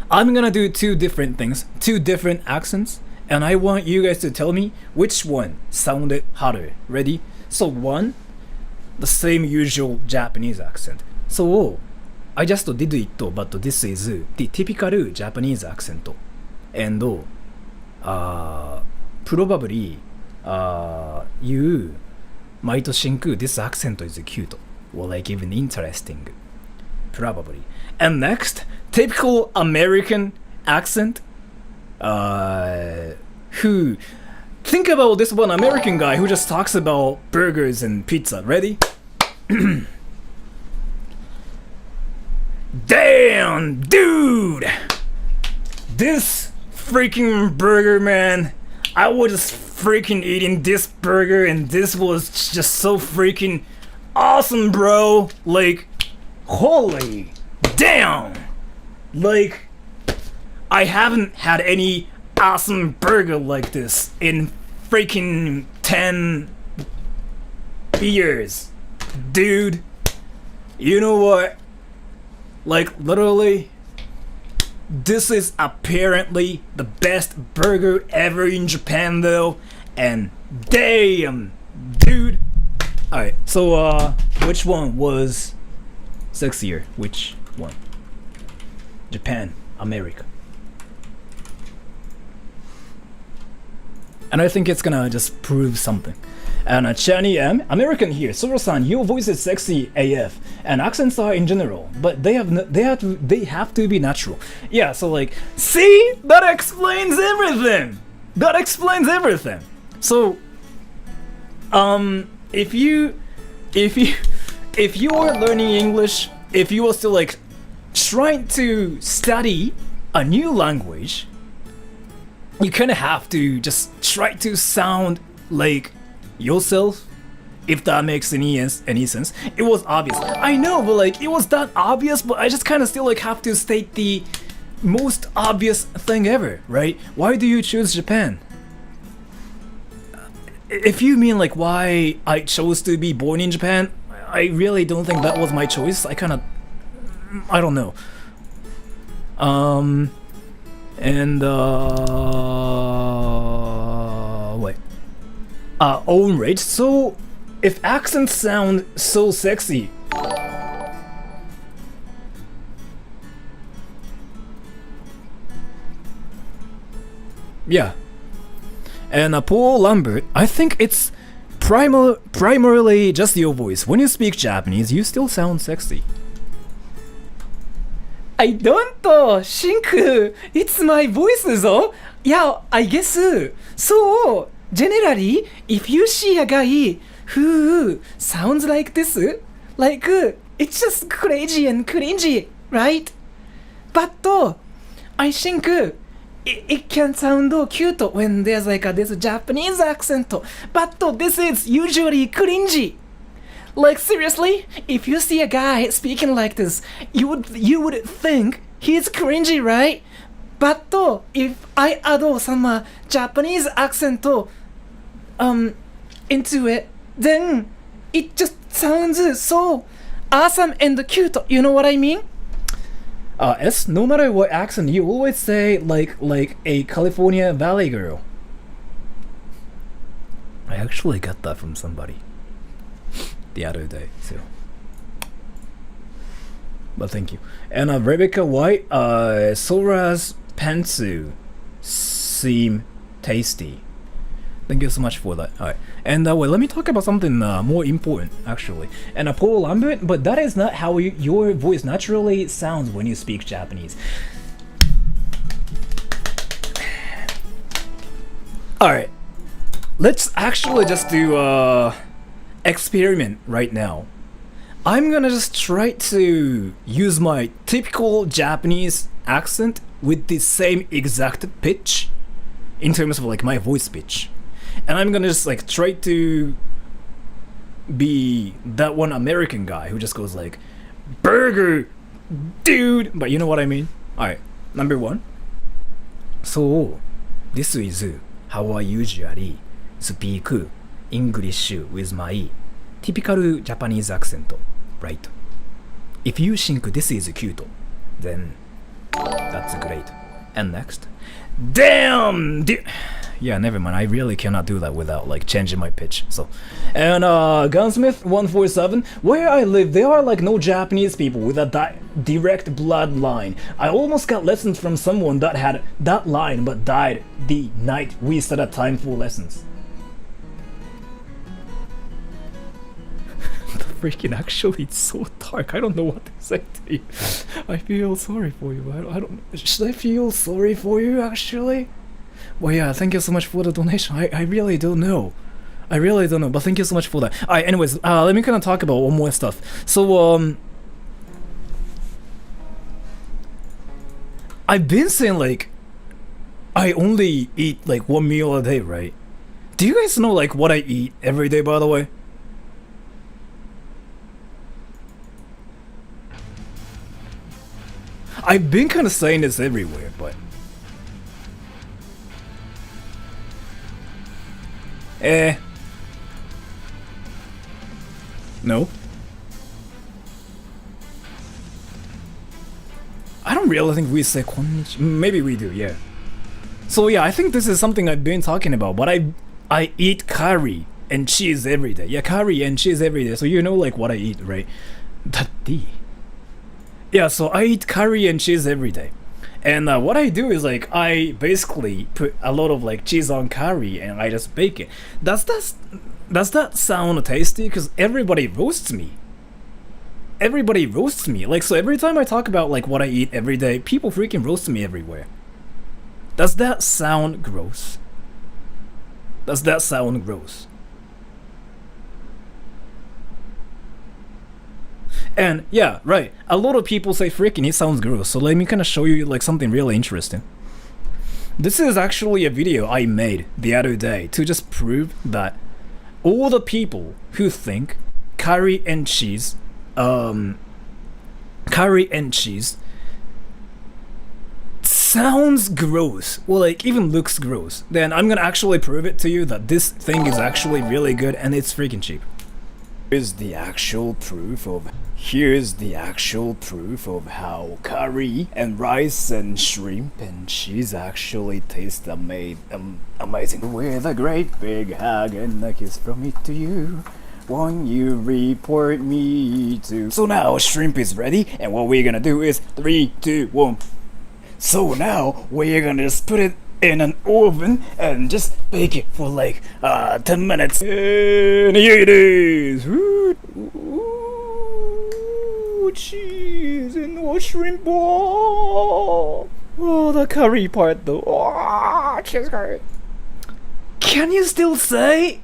I'm gonna do two different things, two different accents, and I want you guys to tell me which one sounded hotter. Ready? So one, the same usual Japanese accent. So I just did it, but this is the typical Japanese accent. And probably you might think this accent is cute or like even interesting. Probably. And next, typical American accent. Who think about this one American guy who just talks about burgers and pizza. Ready? Damn, dude! This freaking burger, man. I was just freaking eating this burger and this was just so freaking awesome, bro. Like, holy damn! Like, I haven't had any awesome burger like this in freaking 10 years. Dude, you know what? Like, literally, this is apparently the best burger ever in Japan, though. And damn, dude. Alright, so, which one was sexier? Which one? Japan, America. And I think it's gonna just prove something. And Chani M, American here. Soro-san, your voice is sexy AF, and accents are in general, but they have to be natural. Yeah, so like, see, that explains everything. That explains everything. So, if you are learning English, if you are still like trying to study a new language, you kind of have to just try to sound like yourself, if that makes any sense. It was obvious, I know, but like it was that obvious, but I just kind of still like have to state the most obvious thing ever, right? Why do you choose Japan? If you mean like why I chose to be born in Japan, I really don't think that was my choice. I don't know. Wait. Own rate. So, if accents sound so sexy, yeah. And Paul Lambert, I think it's primarily just your voice. When you speak Japanese, you still sound sexy. I don't think it's my voice though. Yeah, I guess. So, generally, if you see a guy who sounds like this, like, it's just crazy and cringy, right? But I think it can sound cute when there's like this Japanese accent, but this is usually cringy. Like seriously, if you see a guy speaking like this, you would think he's cringy, right? But if I add some Japanese accent into it, then it just sounds so awesome and cute. You know what I mean? S, no matter what accent, you always say like a California Valley girl. I actually got that from somebody the other day, so. But thank you. And Rebecca White, Sora's pantsu seem tasty. Thank you so much for that. Alright. And wait, let me talk about something more important, actually. And Paul Lambert, but that is not how your voice naturally sounds when you speak Japanese. Alright. Let's actually just do experiment right now. I'm gonna just try to use my typical Japanese accent with the same exact pitch in terms of like my voice pitch. And I'm gonna just like try to be that one American guy who just goes like, burger, dude. But you know what I mean? Alright, number one. So, this is how I usually speak English with my typical Japanese accent, right? If you think this is cute, then that's great. And next, damn! Yeah, never mind. I really cannot do that without like changing my pitch. So, and Gunsmith 147. Where I live, there are like no Japanese people with a direct bloodline. I almost got lessons from someone that had that line but died the night we set a time for lessons. Freaking actually, it's so dark. I don't know what to say to you. I feel sorry for you. I don't. Should I feel sorry for you actually? Well, yeah. Thank you so much for the donation. I really don't know. I really don't know. But thank you so much for that. Alright. Anyways, let me kind of talk about one more stuff. So I've been saying like I only eat like one meal a day, right? Do you guys know like what I eat every day, by the way? I've been kind of saying this everywhere, but no. I don't really think we say konnichiwa. Maybe we do, yeah. So yeah, I think this is something I've been talking about, but I eat curry and cheese every day. Yeah, curry and cheese every day. So you know like what I eat, right? Yeah, so I eat curry and cheese every day. And what I do is like I basically put a lot of like cheese on curry and I just bake it. Does that sound tasty? Because everybody roasts me. Everybody roasts me. Like, so every time I talk about like what I eat every day, people freaking roast me everywhere. Does that sound gross? Does that sound gross? And yeah, right. A lot of people say freaking it sounds gross. So let me kind of show you like something really interesting. This is actually a video I made the other day to just prove that all the people who think curry and cheese sounds gross, or like even looks gross, then I'm gonna actually prove it to you that this thing is actually really good and it's freaking cheap. Here's the actual proof of how curry and rice and shrimp and cheese actually taste amazing. With a great big hug and a kiss from me to you. Won't you report me to? So now shrimp is ready, and what we're gonna do is 3, 2, 1. So now we're gonna just put it in an oven and just bake it for like 10 minutes. And here it is. Ooh, cheese and no shrimp ball. Oh, the curry part though. Oh, cheese curry. Can you still say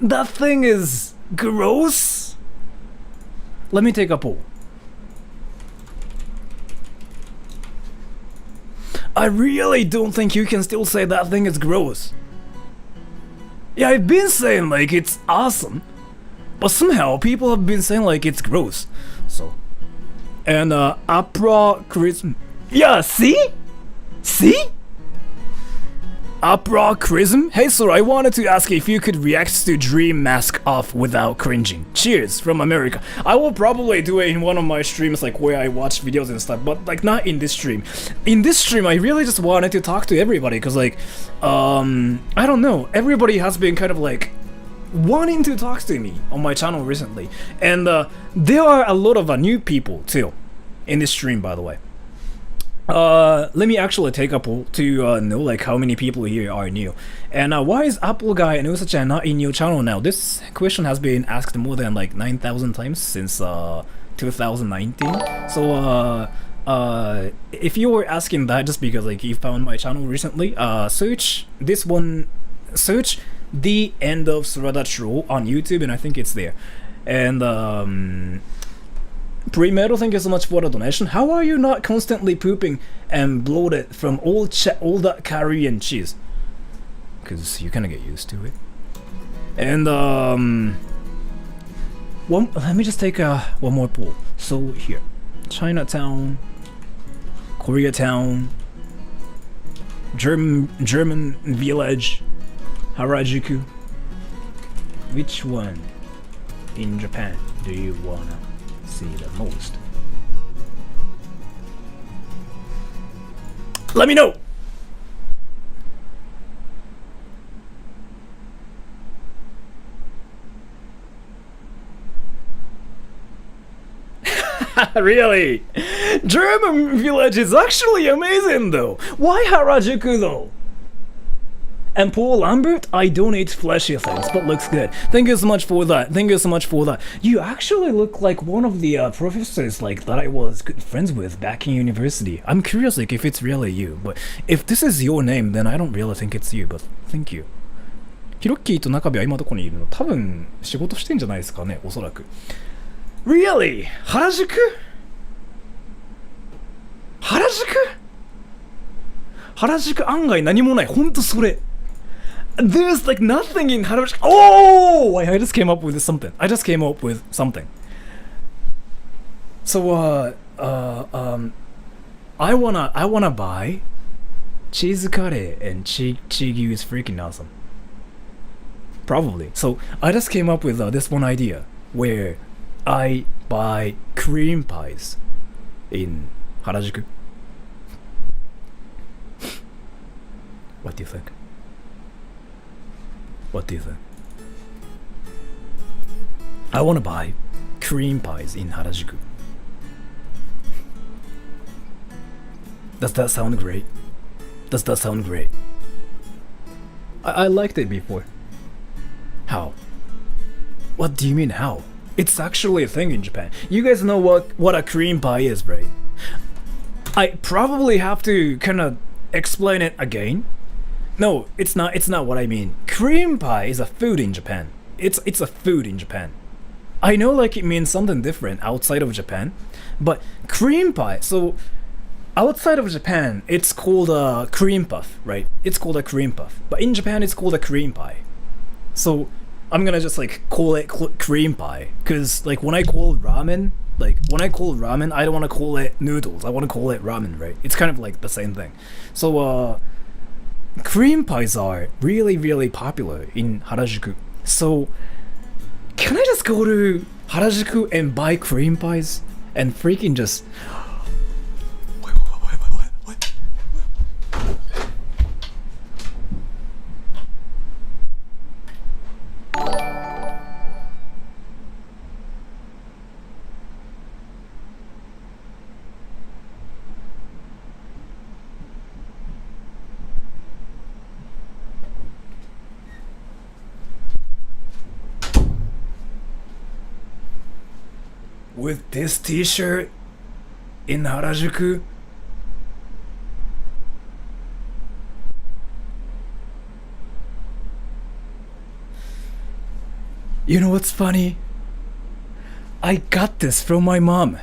that thing is gross? Let me take a poll. I really don't think you can still say that thing is gross. Yeah, I've been saying like it's awesome, but somehow people have been saying like it's gross. So, and opera Christmas. Yeah, see? Opera Chrism? Hey sir, I wanted to ask if you could react to Dream Mask Off without cringing. Cheers from America. I will probably do it in one of my streams like where I watch videos and stuff, but like not in this stream. In this stream I really just wanted to talk to everybody because like, I don't know, everybody has been kind of like wanting to talk to me on my channel recently. And there are a lot of new people too in this stream, by the way. Let me actually take a poll to know like how many people here are new. And why is Apple Guy and Usa-chan not in your channel now? This question has been asked more than like 9,000 times since 2019. So if you were asking that just because like you found my channel recently, search this one, search The End of Surada Troll on YouTube, and I think it's there. And Primero, thank you so much for the donation. How are you not constantly pooping and bloated from all that curry and cheese? Because you kind of get used to it. And let me just take one more poll. So here, Chinatown, Koreatown, German village, Harajuku. Which one in Japan do you wanna see the most? Let me know. Really? German village is actually amazing though. Why Harajuku though? And Paul Lambert, I don't eat fleshy things, but looks good. Thank you so much for that. Thank you so much for that. You actually look like one of the professors like that I was good friends with back in university. I'm curious like if it's really you, but if this is your name, then I don't really think it's you, but thank you. ヒロッキーと中部は今どこにいるの？多分仕事してんじゃないですかね、おそらく。Really? 原宿？原宿？原宿案外何もない。ほんとそれ。There's like nothing in Harajuku. Oh! I just came up with something. So, I wanna buy cheese curry and Chigyu is freaking awesome. Probably. So, I just came up with this one idea where I buy cream pies in Harajuku. What do you think? I want to buy cream pies in Harajuku. Does that sound great? I liked it before. How? What do you mean how? It's actually a thing in Japan. You guys know what a cream pie is, right? I probably have to kind of explain it again. No, it's not what I mean. Cream pie is a food in Japan. It's a food in Japan. I know like it means something different outside of Japan, but cream pie, so outside of Japan, it's called a cream puff, right? It's called a cream puff. But in Japan, it's called a cream pie. So I'm gonna just like call it cream pie, cause like when I call ramen, I don't want to call it noodles. I want to call it ramen, right? It's kind of like the same thing. So cream pies are really, really popular in Harajuku. So can I just go to Harajuku and buy cream pies and freaking just... What? With this t-shirt in Harajuku? You know what's funny? I got this from my mom.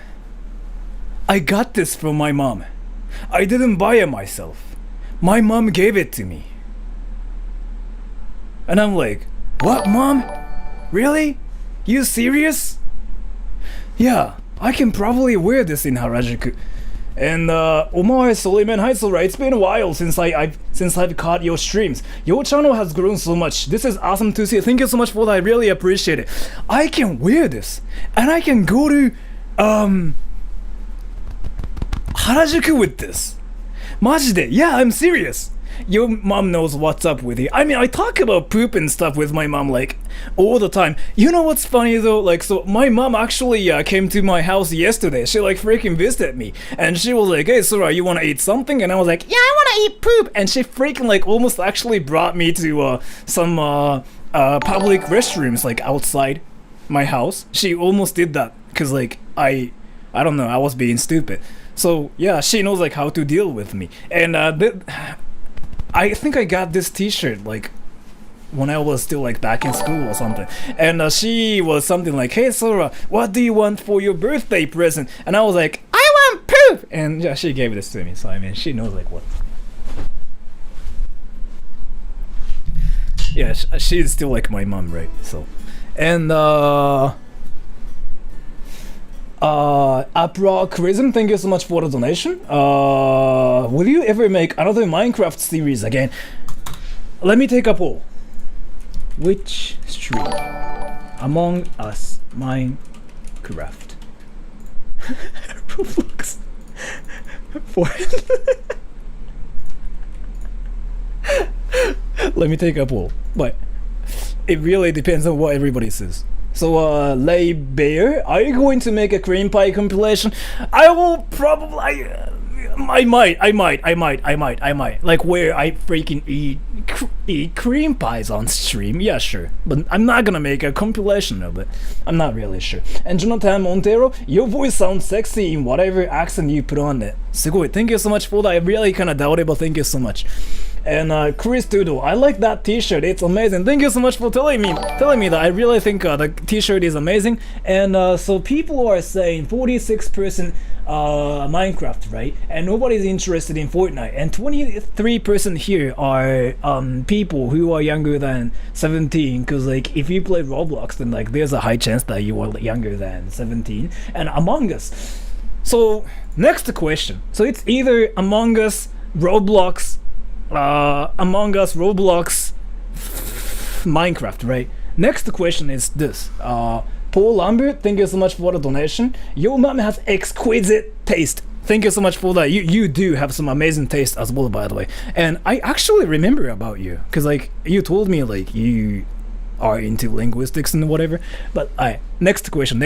I didn't buy it myself. My mom gave it to me. And I'm like, what, mom? Really? You serious? Yeah, I can probably wear this in Harajuku. And Omar Suleiman, hi Sora, it's been a while since I've caught your streams. Your channel has grown so much. This is awesome to see. Thank you so much for that. I really appreciate it. I can wear this and I can go to Harajuku with this. Majide, yeah, I'm serious. Your mom knows what's up with you. I mean, I talk about poop and stuff with my mom like all the time. You know what's funny though? Like, so my mom actually came to my house yesterday. She like freaking visited me, and she was like, "Hey, Sora, you wanna eat something?" And I was like, "Yeah, I wanna eat poop." And she freaking like almost actually brought me to some public restrooms like outside my house. She almost did that because like I don't know, I was being stupid. So yeah, she knows like how to deal with me. And I think I got this t-shirt like when I was still like back in school or something, and she was something like, "Hey Sora, what do you want for your birthday present?" And I was like, "I want poop!" And yeah, she gave this to me, so I mean, she knows like what. Yeah, she's still like my mom, right? So, and Aprocrism, thank you so much for the donation. Will you ever make another Minecraft series again? Let me take a poll. Which stream? Among Us Minecraft. Roblox. Let me take a poll. But it really depends on what everybody says. So, Lay Bear, are you going to make a cream pie compilation? I will probably, I might. Like where I freaking eat cream pies on stream. Yeah, sure. But I'm not gonna make a compilation of it. I'm not really sure. And Jonathan Montero, your voice sounds sexy in whatever accent you put on it. Sugoi, thank you so much for that. I really kind of doubt it, but thank you so much. And Chris Doodle, I like that T-shirt. It's amazing. Thank you so much for telling me that. I really think the T-shirt is amazing. And so people are saying 46% Minecraft, right? And nobody's interested in Fortnite. And 23% here are people who are younger than 17. Because like if you play Roblox, then like there's a high chance that you are younger than 17. And Among Us. So next question. So it's either Among Us, Roblox, Minecraft, right? Next question is this. Paul Lambert, thank you so much for the donation. Your mom has exquisite taste. Thank you so much for that. You do have some amazing taste as well, by the way. And I actually remember about you, because like you told me like you are into linguistics and whatever. But next question.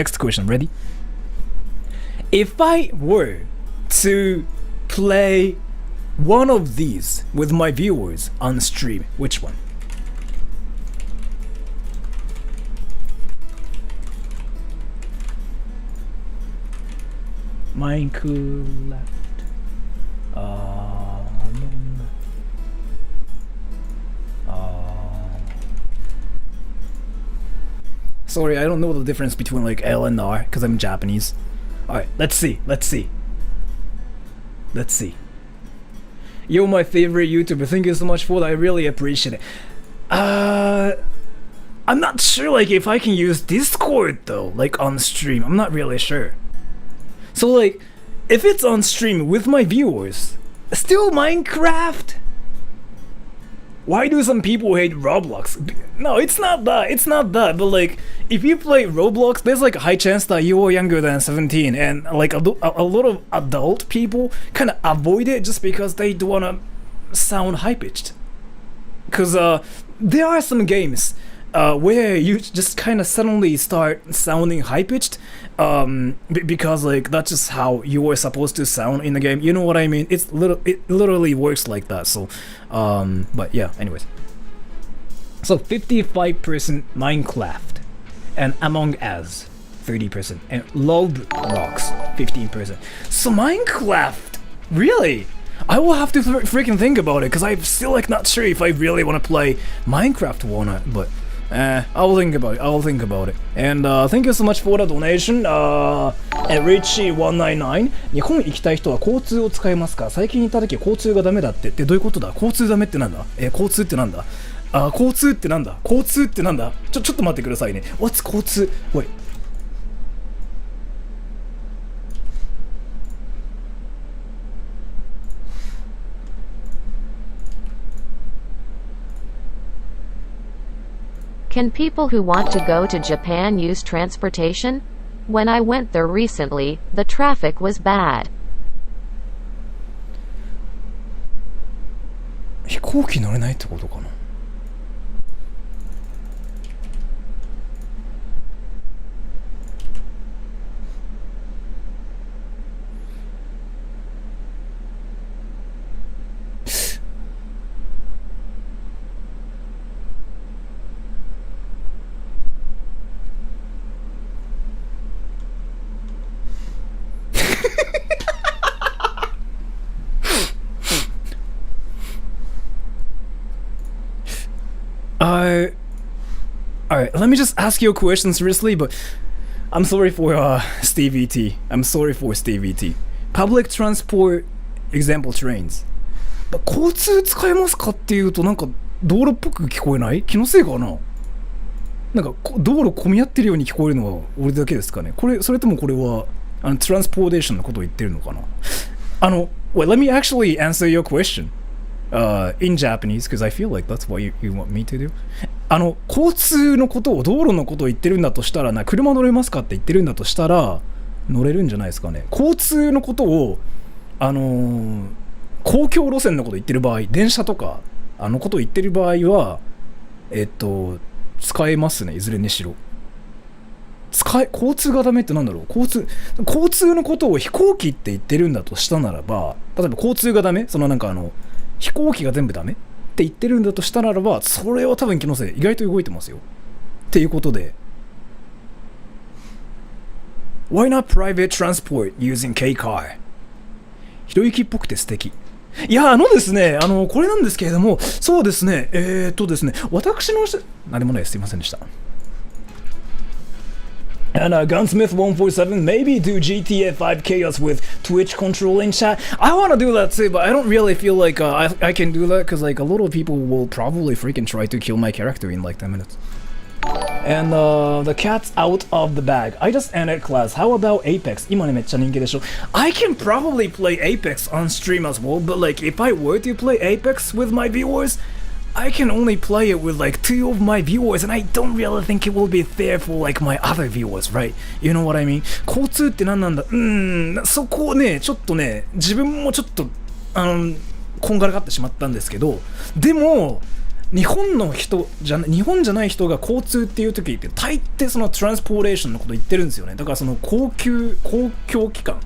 Ready? If I were to play one of these with my viewers on stream, which one? Minecraft. Sorry, I don't know the difference between like L and R because I'm Japanese. Alright, let's see. You're my favorite YouTuber. Thank you so much for that. I really appreciate it. I'm not sure like if I can use Discord though, like on stream. I'm not really sure. So like, if it's on stream with my viewers, still Minecraft? Why do some people hate Roblox? No, it's not that. But like, if you play Roblox, there's like a high chance that you are younger than 17, and like a lot of adult people kind of avoid it just because they don't wanna sound high pitched. Cause there are some games where you just kind of suddenly start sounding high pitched, because like that's just how you were supposed to sound in the game. You know what I mean? It literally works like that. So, but yeah. Anyways, so 55% Minecraft, and Among Us 30%, and Roblox 15%. So Minecraft, really? I will have to freaking think about it because I'm still like not sure if I really want to play Minecraft or not. But I'll think about it. And thank you so much for the donation. Richie199 日本行きたい人は交通を使いますか？最近行った時交通がダメだってどういうことだ？交通ダメってなんだ？交通ってなんだ？交通ってなんだ？ちょっと待ってくださいね。What's 交通？ Wait. Can people who want to go to Japan use transportation? When I went there recently, the traffic was bad. 飛行機乗れないってことかな。Alright, let me just ask you a question seriously, but I'm sorry for Stevie T. Public transport, example trains. But 交通使えますかっていうとなんか道路っぽく聞こえない？気のせいかな？なんか道路混み合ってるように聞こえるのは俺だけですかね？それともこれはトランスポーテーションのことを言ってるのかな？Well, let me actually answer your question. In Japanese, because I feel like that's what you want me to do. 交通のことを道路のことを言ってるんだとしたら車乗れますかって言ってるんだとしたら乗れるんじゃないですかね。交通のことを公共路線のことを言ってる場合、電車とかことを言ってる場合は使えますね。いずれにしろ交通がダメってなんだろう。交通のことを飛行機って言ってるんだとしたならば、例えば交通がダメ、飛行機が全部ダメって言ってるんだとしたならば、それは多分気のせい意外と動いてますよっていうことで、 Why not private transport using K-car? ひろゆきっぽくて素敵。いや、ですね、これなんですけれども、そうですね、ですね、私の何もないです。すいませんでした。And Gunsmith147, maybe do GTA 5 Chaos with Twitch control in chat. I want to do that too, but I don't really feel like I can do that because like a lot of people will probably freaking try to kill my character in like 10 minutes. And the cat's out of the bag. I just ended class. How about Apex? 今ねめっちゃ人気でしょ。I can probably play Apex on stream as well, but like if I were to play Apex with my viewers, I can only play it with like 2 of my viewers, and I don't really think it will be fair for like my other viewers, right? You know what I mean? 交通って何なんだ？そこをね、ちょっとね、自分もちょっとこんがらがってしまったんですけど、でも日本じゃない人が交通っていう時って大抵そのトランスポーテーションのこと言ってるんですよね。だからその公共機関、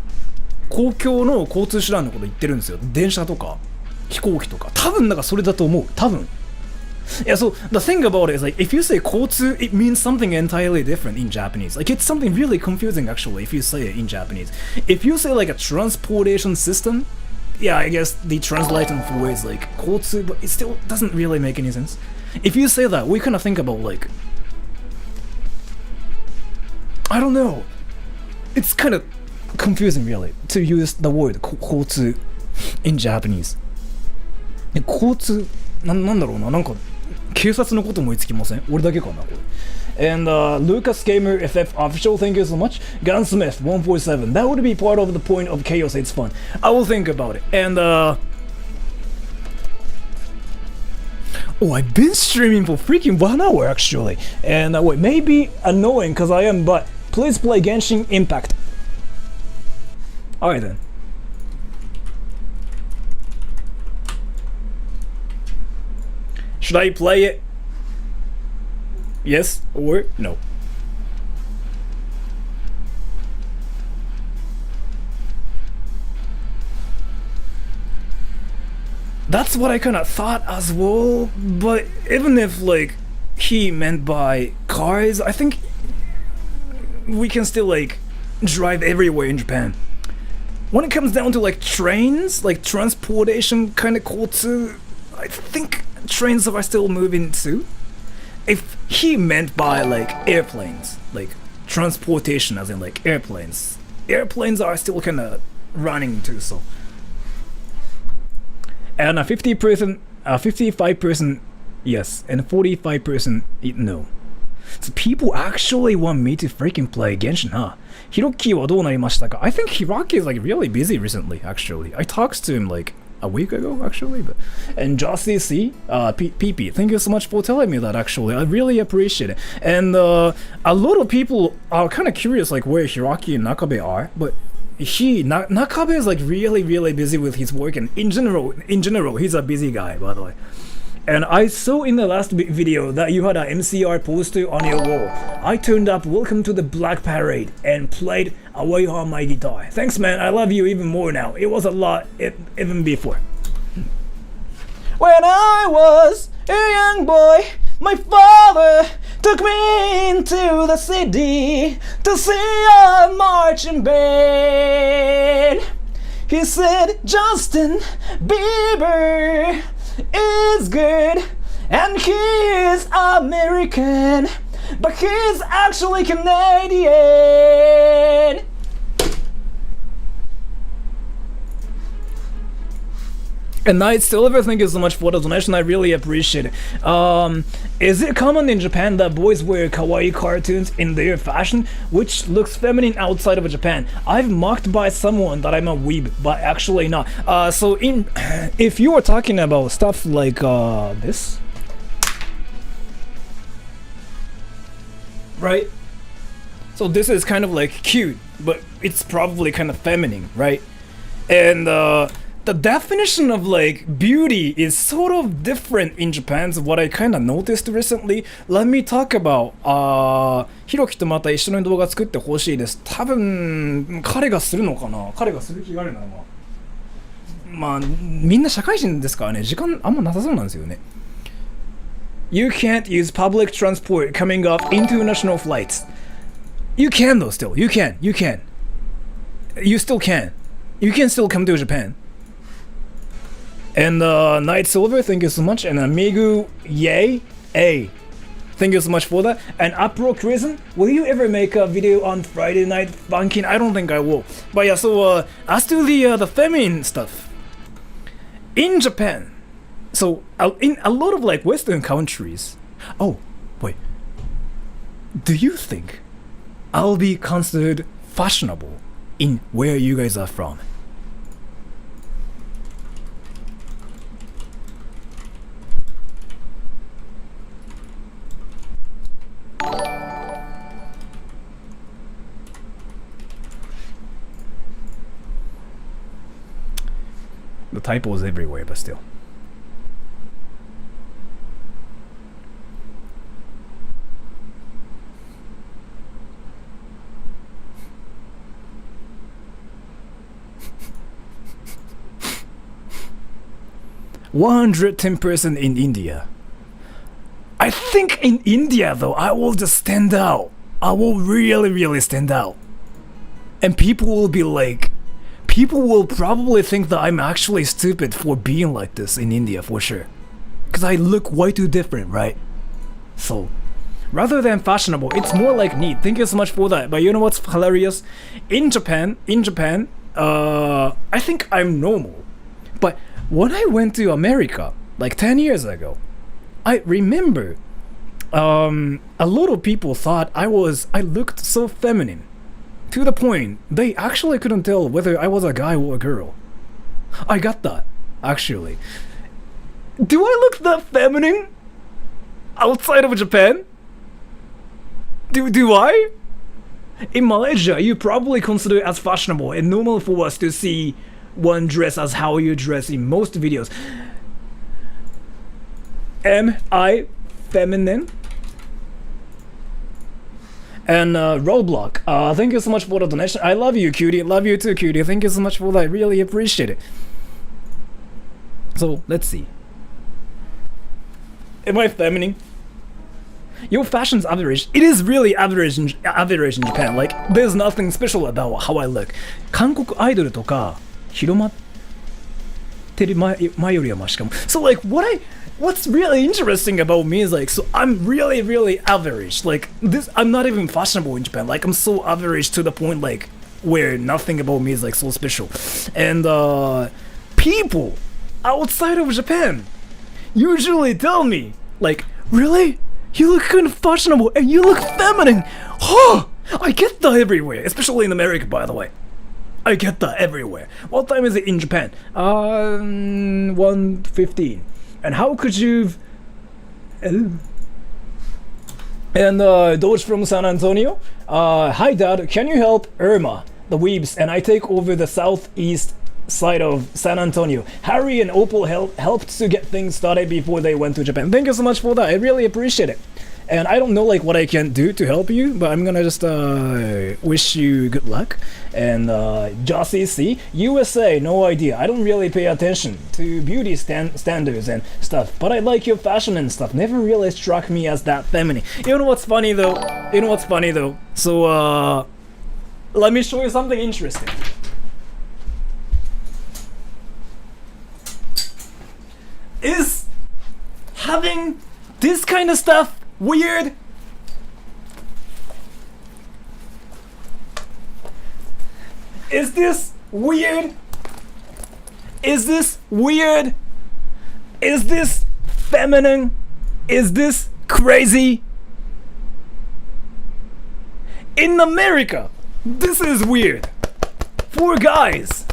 公共の交通手段のこと言ってるんですよ。電車とか飛行機とか、多分なんかそれだと思う。多分。Yeah, so the thing about it is like if you say 交通, it means something entirely different in Japanese. Like it's something really confusing actually if you say it in Japanese. If you say like a transportation system, yeah, I guess the translation for it is like 交通, but it still doesn't really make any sense. If you say that, we kind of think about like, I don't know. It's kind of confusing really to use the word 交通 in Japanese. 交通なんだろうな、なんか警察のこと思いつきません？俺だけかなこれ。And Lucas Gamer FF official, thank you so much. Gunsmith 147, that would be part of the point of chaos. It's fun. I will think about it. And oh, I've been streaming for freaking 1 hour actually. And wait, maybe annoying because I am, but please play Genshin Impact. Alright then. Should I play it? Yes or no? That's what I kind of thought as well, but even if like he meant by cars, I think we can still like drive everywhere in Japan. When it comes down to like trains, like transportation kind of culture, I think trains are still moving too. If he meant by like airplanes, like transportation as in like airplanes are still kind of running too, so. And a 55% yes, and 45% no. So people actually want me to freaking play Genshin, huh? Hiroki wa dou narimashita ka? I think Hiroki is like really busy recently, actually. I talked to him like a week ago actually, but and Jossie C, PP, thank you so much for telling me that actually. I really appreciate it. And a lot of people are kind of curious like where Hiroki and Nakabe are, but Nakabe is like really busy with his work, and in general he's a busy guy, by the way. And I saw in the last video that you had a MCR poster on your wall. I turned up Welcome to the Black Parade and played Away on my guitar. Thanks man, I love you even more now. It was a lot even before. When I was a young boy, my father took me into the city to see a marching band. He said, Justin Bieber is good and he's American, but he's actually Canadian. And Night Silver, thank you so much for the donation, I really appreciate it. Is it common in Japan that boys wear kawaii cartoons in their fashion, which looks feminine outside of Japan? I've mocked by someone that I'm a weeb, but actually not. So if you were talking about stuff like this, right? So this is kind of like cute, but it's probably kind of feminine, right? And the definition of like beauty is sort of different in Japan, so what I kind of noticed recently. Let me talk about ひろきとまた一緒に動画作ってほしいです。多分彼がするのかな、彼がする気があるならまあみんな社会人ですからね、時間あんまなさそうなんですよね。You can't use public transport coming off international flights. You can though still. You can. You still can. You can still come to Japan. And Night Silver, thank you so much. And Amigu Yay A, thank you so much for that. And Upro Crimson, will you ever make a video on Friday Night Funkin'? I don't think I will. But yeah, so as to the feminine stuff in Japan, so in a lot of like Western countries. Oh, wait. Do you think I'll be considered fashionable in where you guys are from? The typos everywhere, but still. $110% in India. I think in India though, I will just stand out. I will really stand out. And people will be like, people will probably think that I'm actually stupid for being like this in India for sure. Cause I look way too different, right? So, rather than fashionable, it's more like neat. Thank you so much for that. But you know what's hilarious? In Japan, I think I'm normal. But when I went to America, like 10 years ago, I remember a lot of people thought I looked so feminine. To the point, they actually couldn't tell whether I was a guy or a girl. I got that, actually. Do I look that feminine outside of Japan? Do I? In Malaysia, you probably consider it as fashionable and normal for us to see one dress as how you dress in most videos. Am I feminine? And Roblox, thank you so much for the donation. I love you, cutie. Love you too, cutie. Thank you so much for that. I really appreciate it. So let's see. Am I feminine? Your fashion's average. It is really average in Japan. Like, there's nothing special about how I look. 韓国アイドルとか広まってる前よりはマシかも。So like what's really interesting about me is like, so I'm really average. Like this, I'm not even fashionable in Japan. Like I'm so average to the point like where nothing about me is like so special. And people outside of Japan usually tell me like, really? You look kind of fashionable and you look feminine. Huh? I get that everywhere, especially in America, by the way. I get that everywhere. What time is it in Japan? 1:15. And how could you... And Doge from San Antonio. Hi Dad, can you help Irma, the Weebs, and I take over the southeast side of San Antonio. Harry and Opal helped to get things started before they went to Japan. Thank you so much for that. I really appreciate it. And I don't know like what I can do to help you, but I'm gonna just wish you good luck. And Jossie C, USA, no idea. I don't really pay attention to beauty standards and stuff, but I like your fashion and stuff. Never really struck me as that feminine. You know what's funny though? So let me show you something interesting. Is having this kind of stuff weird? Is this weird? Is this weird? Is this feminine? Is this crazy? In America, this is weird. For guys.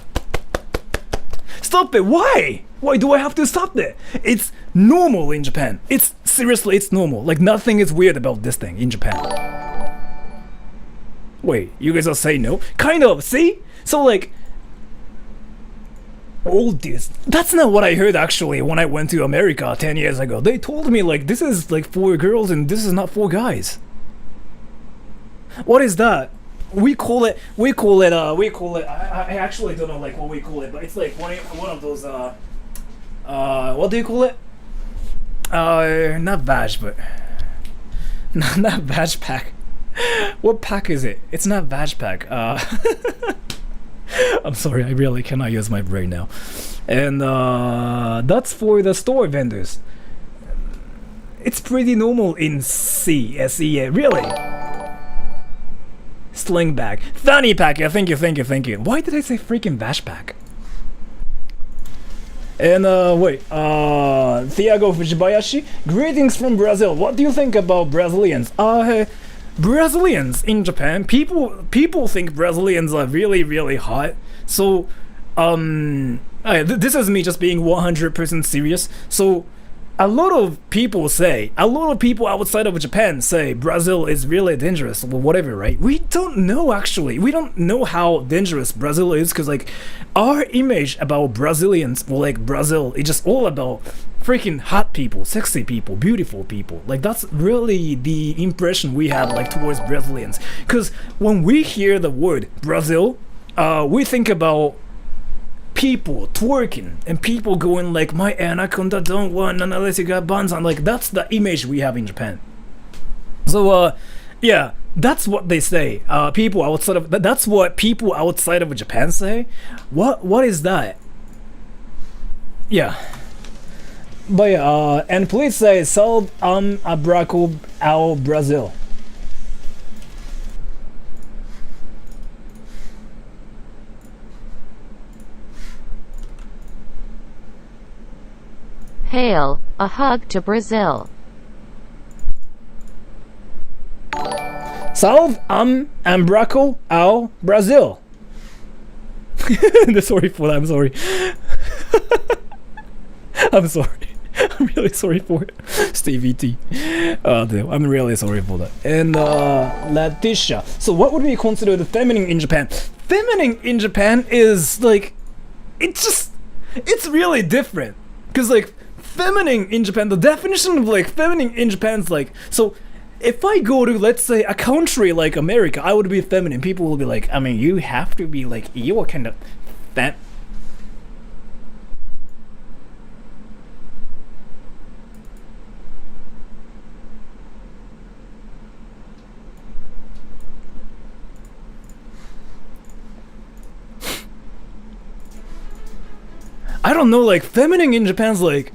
Stop it. Why? Why do I have to stop there? It's normal in Japan. It's seriously, it's normal. Like nothing is weird about this thing in Japan. Wait, you guys are saying no? Kind of, see? So like, all this, that's not what I heard actually when I went to America 10 years ago. They told me like, this is like for girls and this is not for guys. What is that? We call it, I actually don't know like what we call it, but it's like one of those, what do you call it? Not badge, but not badge pack. What pack is it? It's not badge pack. I'm sorry, I really cannot use my brain now. And that's for the store vendors. It's pretty normal in CSEA, really. Sling bag. Fanny pack, yeah, thank you. Why did I say freaking bash pack? And wait, Thiago Fujibayashi, greetings from Brazil. What do you think about Brazilians? Brazilians in Japan, people think Brazilians are really hot. So, this is me just being 100% serious. So, a lot of people outside of Japan say Brazil is really dangerous or whatever, right? We don't know actually. We don't know how dangerous Brazil is because like our image about Brazilians or like Brazil is just all about freaking hot people, sexy people, beautiful people. Like that's really the impression we have like towards Brazilians. Because when we hear the word Brazil, we think about people twerking and people going like my anaconda don't want unless you got buns on. Like that's the image we have in Japan. So yeah, that's what they say. People outside of that's what people outside of Japan say. What is that? Yeah. But yeah, and please say Salve abraco ao Brazil. Hail, a hug to Brazil. Salve abraco ao Brazil. Sorry for that, I'm sorry. I'm sorry. I'm really sorry for it. Stevie T. I'm really sorry for that. And Letitia. So what would we consider the feminine in Japan? Feminine in Japan is like, it's really different. Because like, feminine in Japan, the definition of like feminine in Japan is like, so if I go to, let's say, a country like America, I would be feminine. People will be like, I mean, you have to be like, you're kind of fat. I don't know, like, feminine in Japan's like,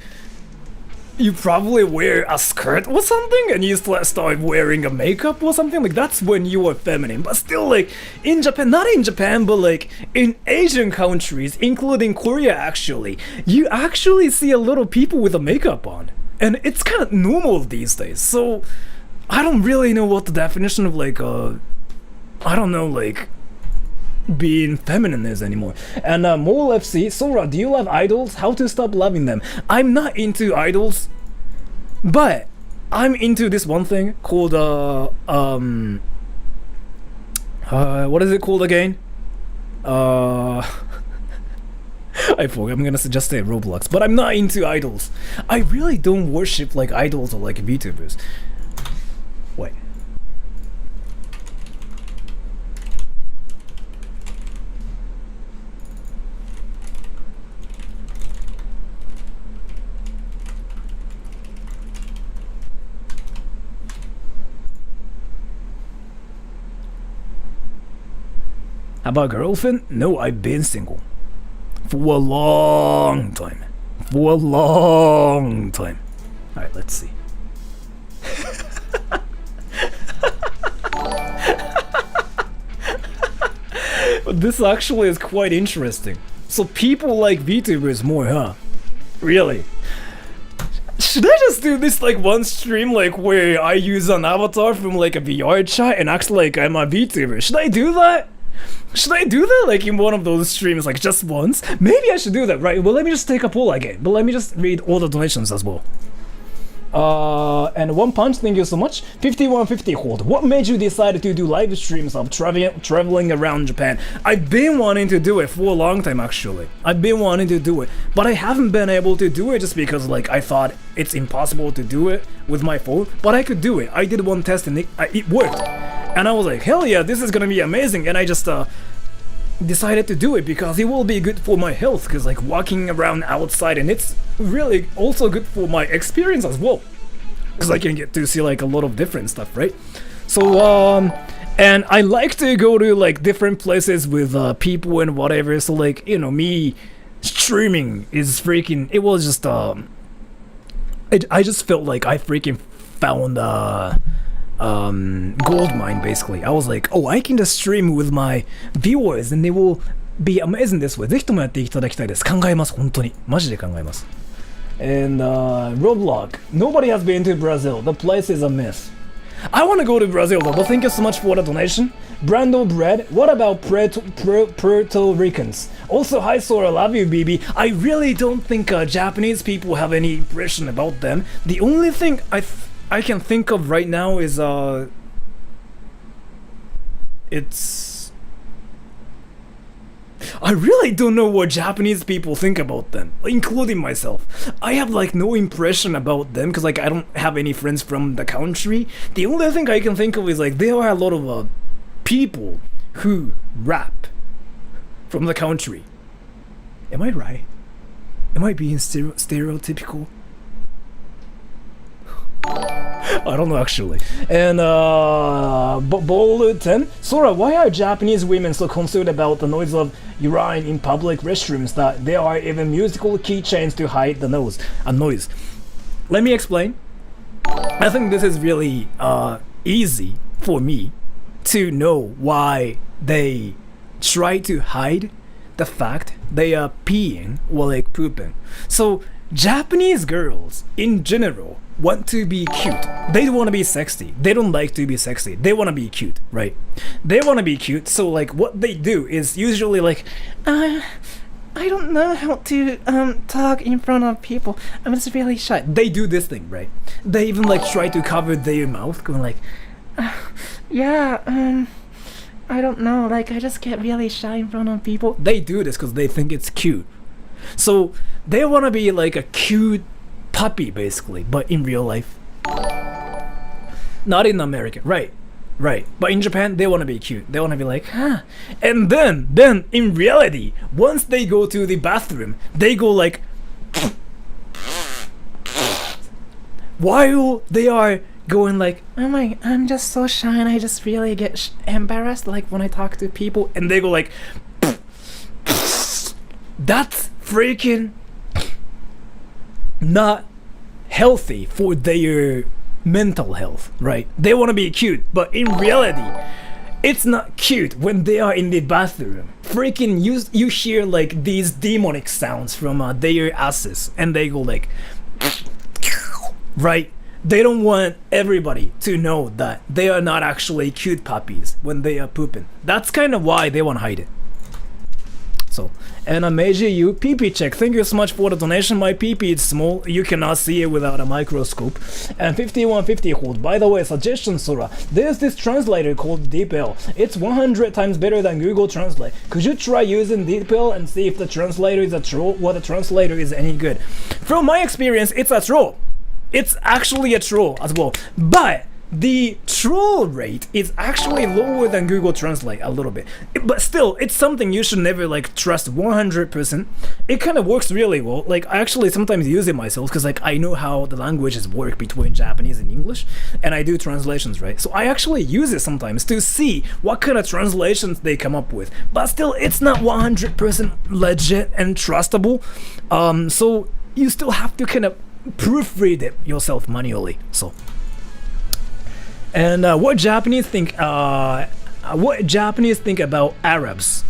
you probably wear a skirt or something and you start wearing a makeup or something, like that's when you are feminine. But still, like in Japan, not in Japan, but like in Asian countries, including Korea actually, you actually see a lot of people with a makeup on, and it's kind of normal these days. So I don't really know what the definition of like I don't know, like being feminine is anymore. And Mole FC, Sora, do you love idols? How to stop loving them? I'm not into idols, but I'm into this one thing called what is it called again? I forget. I'm gonna just say Roblox, but I'm not into idols. I really don't worship like idols or like VTubers. Wait. How about girlfriend? No, I've been single. For a long time. For a long time. Alright, let's see. This actually is quite interesting. So people like VTubers more, huh? Really? Should I just do this like one stream like where I use an avatar from like a VR chat and act like I'm a VTuber? Should I do that? Should I do that like in one of those streams like just once? Maybe I should do that, right? Well, let me just take a poll again. But let me just read all the donations as well. And One Punch, thank you so much. 5150 hold. What made you decide to do live streams of traveling around Japan? I've been wanting to do it for a long time actually. I've been wanting to do it, but I haven't been able to do it just because like I thought it's impossible to do it with my phone. But I could do it. I did one test and it worked. And I was like, hell yeah, this is gonna be amazing. And I just decided to do it because it will be good for my health, because like walking around outside, and it's really also good for my experience as well, because I can get to see like a lot of different stuff, right? So and I like to go to like different places with people and whatever. So like, you know, me streaming is freaking. It was just I just felt like I freaking found gold mine basically. I was like, oh, I can just stream with my viewers and they will be amazing this way. ぜひともやっていただきたいです。考えます、本当に。マジで考えます。And Roblox. Nobody has been to Brazil. The place is a mess. I want to go to Brazil though, but thank you so much for the donation. Brando Bread, what about Puerto Ricans? Also, hi Sora, love you, BB. I really don't think Japanese people have any impression about them. The only thing I can think of right now is I really don't know what Japanese people think about them, including myself. I have like no impression about them because like I don't have any friends from the country. The only thing I can think of is like there are a lot of people who rap from the country. Am I right? Am I being stereotypical? I don't know actually. And Bolu 10, Sora, why are Japanese women so concerned about the noise of urine in public restrooms that there are even musical keychains to hide the noise? Let me explain. I think this is really easy for me to know why they try to hide the fact they are peeing or like pooping. So Japanese girls in general want to be cute. They want to be sexy. They don't like to be sexy. They want to be cute, right? They want to be cute. So like what they do is usually like, I don't know how to talk in front of people. I'm just really shy. They do this thing, right? They even like try to cover their mouth, going like, yeah, I don't know. Like I just get really shy in front of people. They do this because they think it's cute. So they want to be like a cute puppy basically, but in real life. Not in America, right. But in Japan, they want to be cute. They want to be like, huh. And then in reality, once they go to the bathroom, they go like, while they are going like, oh my, I'm just so shy and I just really get embarrassed like when I talk to people, and they go like, that's freaking not healthy for their mental health, right? They want to be cute, but in reality, it's not cute when they are in the bathroom. Freaking you hear like these demonic sounds from their asses, and they go like, right? They don't want everybody to know that they are not actually cute puppies when they are pooping. That's kind of why they want to hide it. So, and Meiji you PP check. Thank you so much for the donation. My PP is small. You cannot see it without a microscope. And 5150 hold. By the way, suggestion Sora. There's this translator called DeepL. It's 100 times better than Google Translate. Could you try using DeepL and see if the translator is a troll or the translator is any good? From my experience, it's a troll. It's actually a troll as well. But the troll rate is actually lower than Google Translate a little bit, but still it's something you should never like trust 100%. It kind of works really well. Like I actually sometimes use it myself because like I know how the languages work between Japanese and English, and I do translations, right? So I actually use it sometimes to see what kind of translations they come up with, but still it's not 100% legit and trustable. So you still have to kind of proofread it yourself manually. So and what Japanese think about Arabs?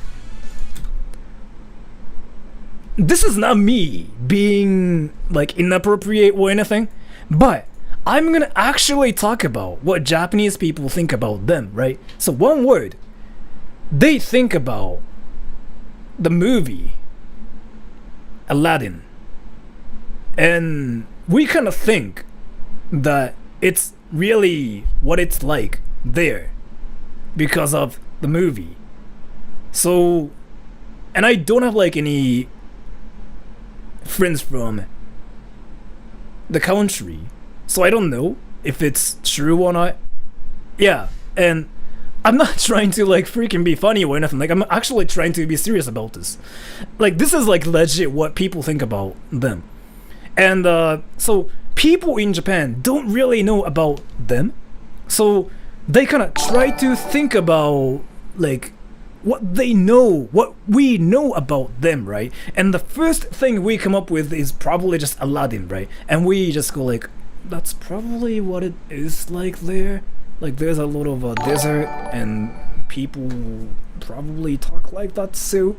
This is not me being like inappropriate or anything, but I'm gonna actually talk about what Japanese people think about them, right? So one word, they think about the movie Aladdin, and we kind of think that it's really what it's like there because of the movie. So, and I don't have like any friends from the country, so I don't know if it's true or not. Yeah, and I'm not trying to like freaking be funny or anything. Like I'm actually trying to be serious about this. Like this is like legit what people think about them. And so people in Japan don't really know about them, so they kind of try to think about like what they know, what we know about them, right? And the first thing we come up with is probably just Aladdin, right? And we just go like, that's probably what it is like there. Like there's a lot of desert and people probably talk like that too.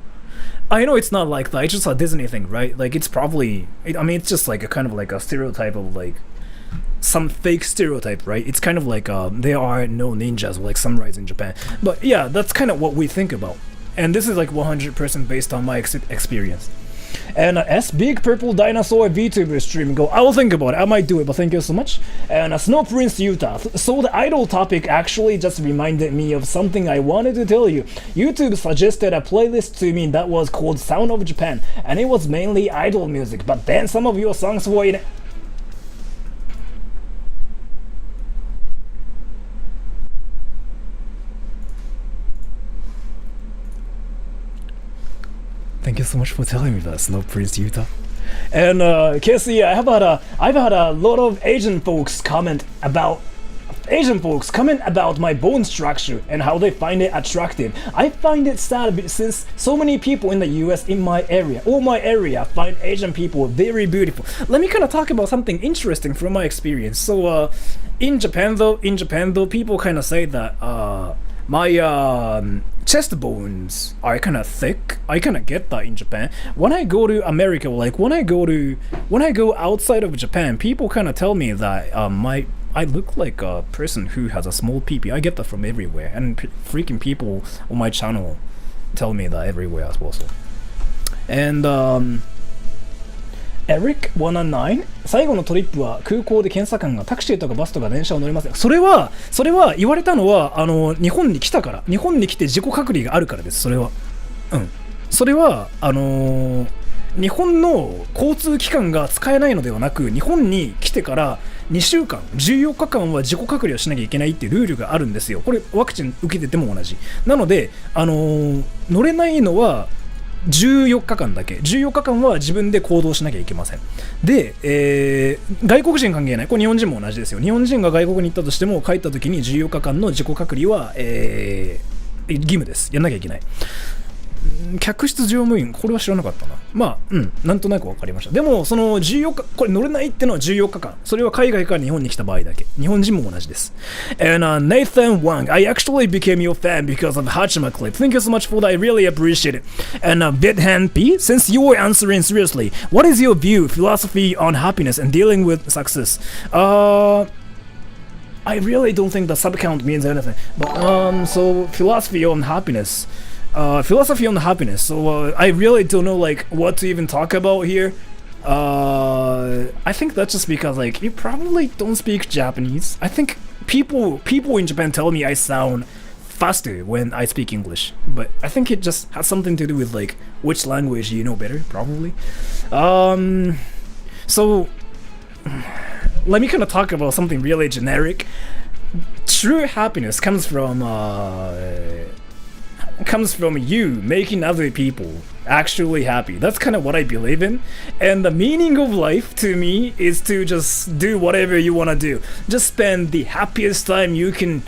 I know it's not like that. It's just a Disney thing, right? Like it's probably. I mean, it's just like a kind of like a stereotype of like some fake stereotype, right? It's kind of like there are no ninjas or like samurais in Japan. But yeah, that's kind of what we think about. And this is like 100% based on my experience. And S Big Purple Dinosaur VTuber stream go, I will think about it, I might do it, but thank you so much. And Snow Prince Utah, so the idol topic actually just reminded me of something I wanted to tell you. YouTube suggested a playlist to me that was called Sound of Japan, and it was mainly idol music, but then some of your songs were in. Thank you so much for telling me that, Snow Prince Utah. And Casey, I've had a lot of Asian folks comment about my bone structure and how they find it attractive. I find it sad since so many people in the US in my area, find Asian people very beautiful. Let me kind of talk about something interesting from my experience. So in Japan though, people kind of say that my chest bones are kind of thick. I kind of get that in Japan. When I go to America, like when I go outside of Japan, people kind of tell me that I look like a person who has a small pee-pee. I get that from everywhere, and freaking people on my channel tell me that everywhere as well. So. And Eric119 最後のトリップは空港で検査官がタクシーとかバスとか電車を乗ります。それは言われたのは日本に来たから、日本に来て自己隔離があるからです。それはそれは日本の交通機関が使えないのではなく、日本に来てから2週間14日間は自己隔離をしなきゃいけないっていうルールがあるんですよ。これワクチン受けてても同じなので、乗れないのは14日間だけ。14日間は自分で行動しなきゃいけません。で、外国人関係ない。これ日本人も同じですよ。日本人が外国に行ったとしても帰った時に14日間の自己隔離は、義務です。やんなきゃいけない。客室乗務員、これは知らなかったな。まあ、なんとなく分かりました。でも、その14日、これ乗れないってのは14日間。それは海外から日本に来た場合だけ。日本人も同じです。And Nathan Wang, I actually became your fan because of Hachima clip. Thank you so much for that. I really appreciate it. And Vidhan P, since you were answering seriously, what is your view, philosophy on happiness and dealing with success? I really don't think the subcount means anything. But, so philosophy on happiness. So I really don't know like what to even talk about here. I think that's just because like you probably don't speak Japanese. I think people in Japan tell me I sound faster when I speak English, but I think it just has something to do with like which language you know better, probably. So let me kind of talk about something really generic. True happiness comes from you making other people actually happy. That's kind of what I believe in. And the meaning of life to me is to just do whatever you want to do. Just spend the happiest time you can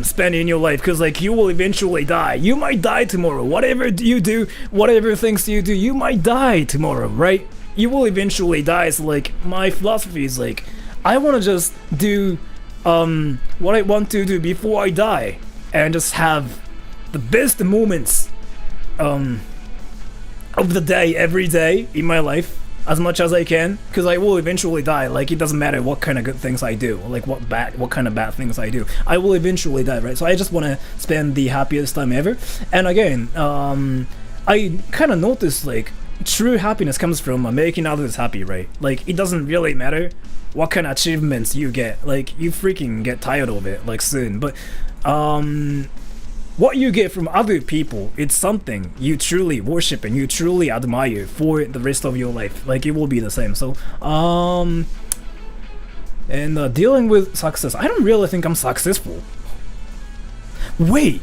spend in your life, because like you will eventually die. You might die tomorrow. Whatever you do, whatever things you do, you might die tomorrow, right? You will eventually die. So like my philosophy is like I want to just do what I want to do before I die and just have the best moments of the day every day in my life as much as I can, because I will eventually die. Like it doesn't matter what kind of good things I do, or like what kind of bad things I do, I will eventually die, right? So I just want to spend the happiest time ever. And again, I kind of noticed like true happiness comes from making others happy, right? Like it doesn't really matter what kind of achievements you get, like you freaking get tired of it like soon, but what you get from other people, it's something you truly worship and you truly admire for the rest of your life. Like it will be the same. So and dealing with success, I don't really think I'm successful. Wait,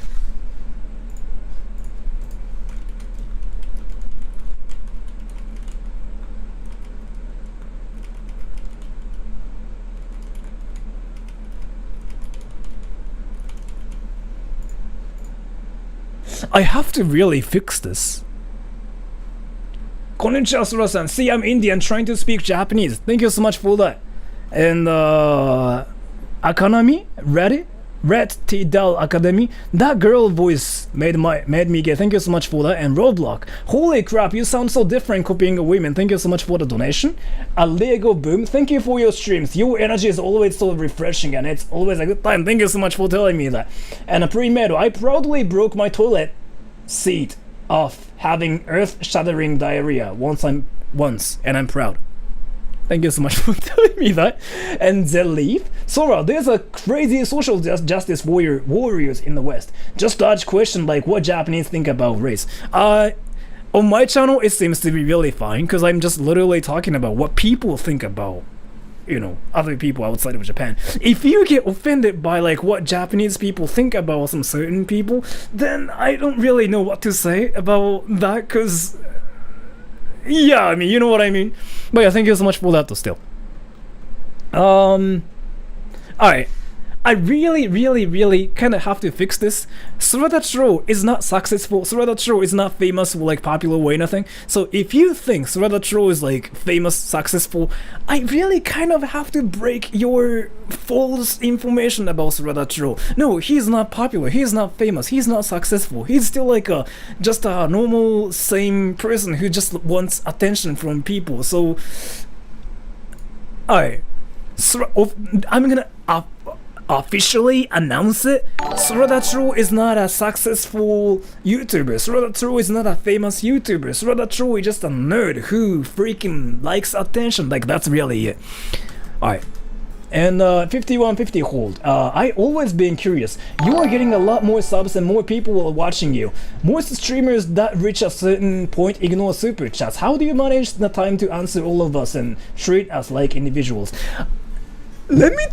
I have to really fix this. Konnichiwa, Sura-san. See, I'm Indian trying to speak Japanese. Thank you so much for that. And Akanami, ready? Red T Dell Academy. That girl voice made me gay. Thank you so much for that. And Roadblock. Holy crap, you sound so different copying a women. Thank you so much for the donation. A Lego Boom. Thank you for your streams. Your energy is always so refreshing and it's always a good time. Thank you so much for telling me that. And a pre-metal. I proudly broke my toilet seat off having earth-shattering diarrhea once, and I'm proud. Thank you so much for telling me that. And Zelleaf, Sora, there's a crazy social justice warriors in the West. Just dodge question like what Japanese think about race. On my channel, it seems to be really fine because I'm just literally talking about what people think about, you know, other people outside of Japan. If you get offended by like what Japanese people think about some certain people, then I don't really know what to say about that because, yeah, I mean, you know what I mean. But yeah, thank you so much for that though still. Alright. I really kind of have to fix this. Suratachiro is not successful. Suratachiro is not famous or like popular or anything. So if you think Suratachiro is like famous, successful, I really kind of have to break your false information about Suratachiro. No, he's not popular. He's not famous. He's not successful. He's still like just a normal same person who just wants attention from people. So, alright. I'm gonna officially announce it. Suratachiro is not a successful YouTuber. Suratachiro is not a famous YouTuber. Suratachiro is just a nerd who freaking likes attention. Like, that's really it. Alright. And 5150 hold. I always been curious. You are getting a lot more subs and more people are watching you. Most streamers that reach a certain point ignore super chats. How do you manage the time to answer all of us and treat us like individuals? Let me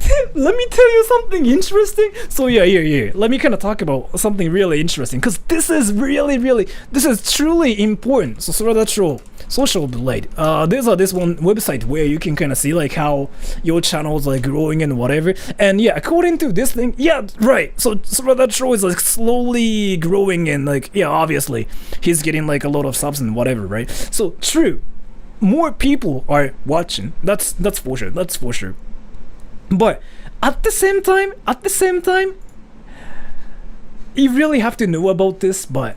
tell you something interesting. So yeah, here. Let me kind of talk about something really interesting because this is this is truly important. So Suratachiro social blade. There's this one website where you can kind of see like how your channel is like growing and whatever. And yeah, according to this thing, yeah, right. So Suratachiro is like slowly growing and like yeah, obviously he's getting like a lot of subs and whatever, right? So true, more people are watching. That's for sure. That's for sure. But at the same time, you really have to know about this, but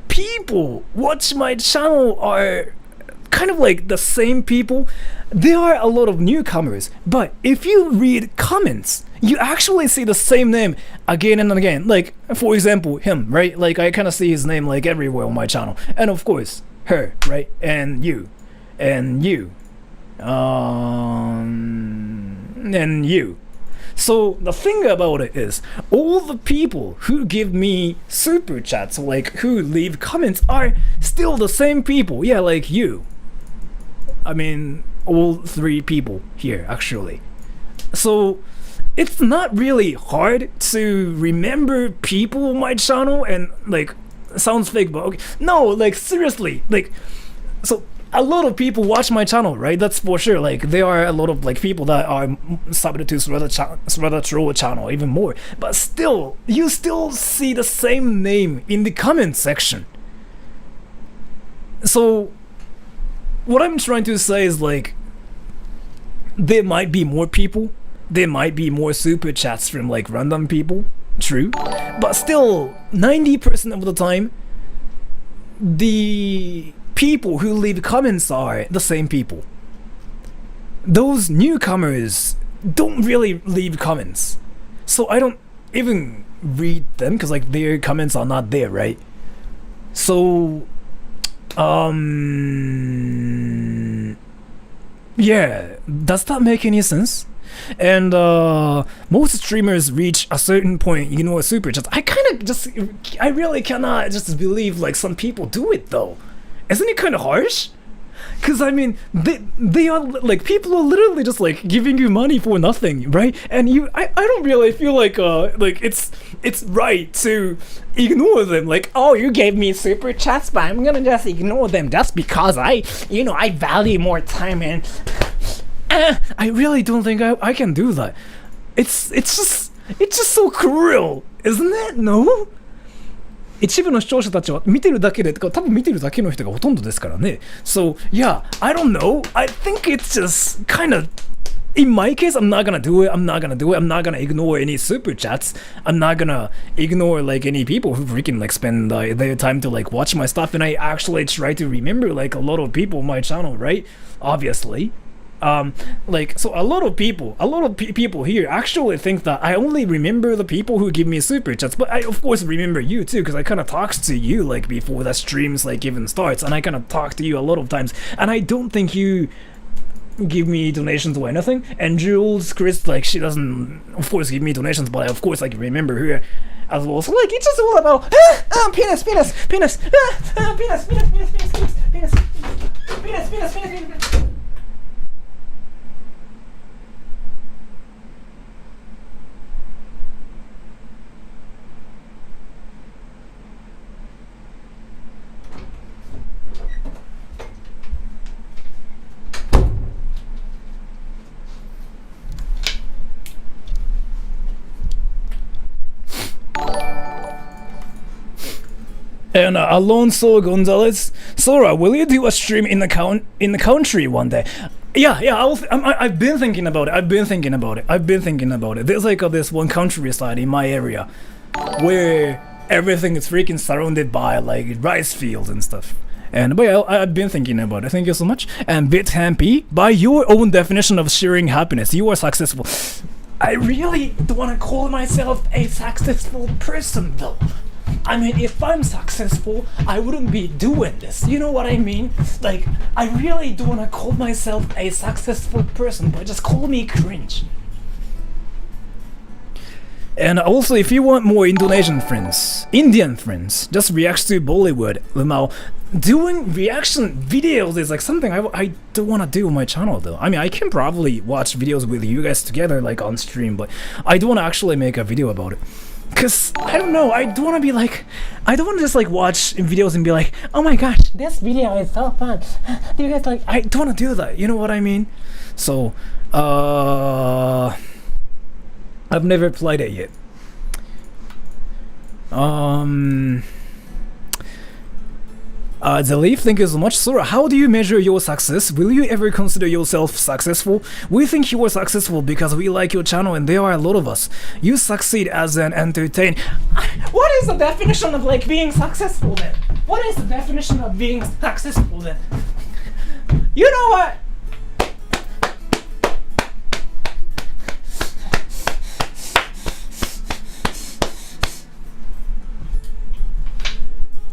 people watch my channel are kind of like the same people. There are a lot of newcomers, but if you read comments, you actually see the same name again and again. Like, for example, him, right? Like, I kind of see his name like everywhere on my channel. And of course, her, right? And you. And you. And you. So the thing about it is, all the people who give me super chats, like who leave comments, are still the same people. Yeah, like you. I mean, all three people here, actually. So it's not really hard to remember people on my channel and like, sounds fake, but okay. No, like seriously, like, so a lot of people watch my channel, right? That's for sure. Like, there are a lot of like people that are subbed to Suratachiro channel even more. But still, you still see the same name in the comment section. So, what I'm trying to say is like, there might be more people. There might be more super chats from like random people. True. But still, 90% of the time, the people who leave comments are the same people. Those newcomers don't really leave comments, so I don't even read them because like their comments are not there, right? So yeah, does that make any sense? And most streamers reach a certain point, you know, a super chat. I really cannot just believe like some people do it though. Isn't it kind of harsh? Because I mean, they are like, people are literally just like giving you money for nothing, right? And I don't really feel like it's right to ignore them. Like, oh, you gave me super chats, but I'm gonna just ignore them just because I value more time. And I really don't think I can do that. It's just so cruel, isn't it? No. 一部の視聴者たちは見てるだけで、多分見てるだけの人がほとんどですからね。So, yeah, I don't know. I think it's just kind of, in my case, I'm not gonna do it. I'm not gonna ignore any super chats. I'm not gonna ignore like any people who freaking like spend their time to like watch my stuff. And I actually try to remember like a lot of people on my channel, right? Obviously. Like, so a lot of people here actually think that I only remember the people who give me super chats, but I of course remember you too, because I kind of talked to you like before the streams like even starts, and I kind of talk to you a lot of times, and I don't think you give me donations or anything. And Jules, Chris, like she doesn't of course give me donations, but I of course like remember her as well. So like it's just all about penis, penis, penis, penis, penis, penis, penis, penis, penis, penis, penis. And Alonso Gonzalez, Sora, will you do a stream in the country one day? Yeah, I've been thinking about it. There's like this one countryside in my area where everything is freaking surrounded by like rice fields and stuff. And but yeah, I've been thinking about it. Thank you so much. And BitHampy, by your own definition of sharing happiness, you are successful. I really don't want to call myself a successful person though. I mean, if I'm successful, I wouldn't be doing this. You know what I mean? Like, I really don't want to call myself a successful person, but just call me cringe. And also, if you want more Indian friends, just react to Bollywood. Now, doing reaction videos is like something I don't want to do on my channel though. I mean, I can probably watch videos with you guys together like on stream, but I don't want to actually make a video about it. Cause I don't know, I don't want to be like, I don't want to just like watch videos and be like, oh my gosh, this video is so fun. Do you guys like? I don't want to do that. You know what I mean? So, I've never played it yet. The Leaf, thank you so much. Sora, how do you measure your success? Will you ever consider yourself successful? We think you are successful because we like your channel and there are a lot of us. You succeed as an entertainer. What is the definition of like being successful then? What is the definition of being successful then? You know what?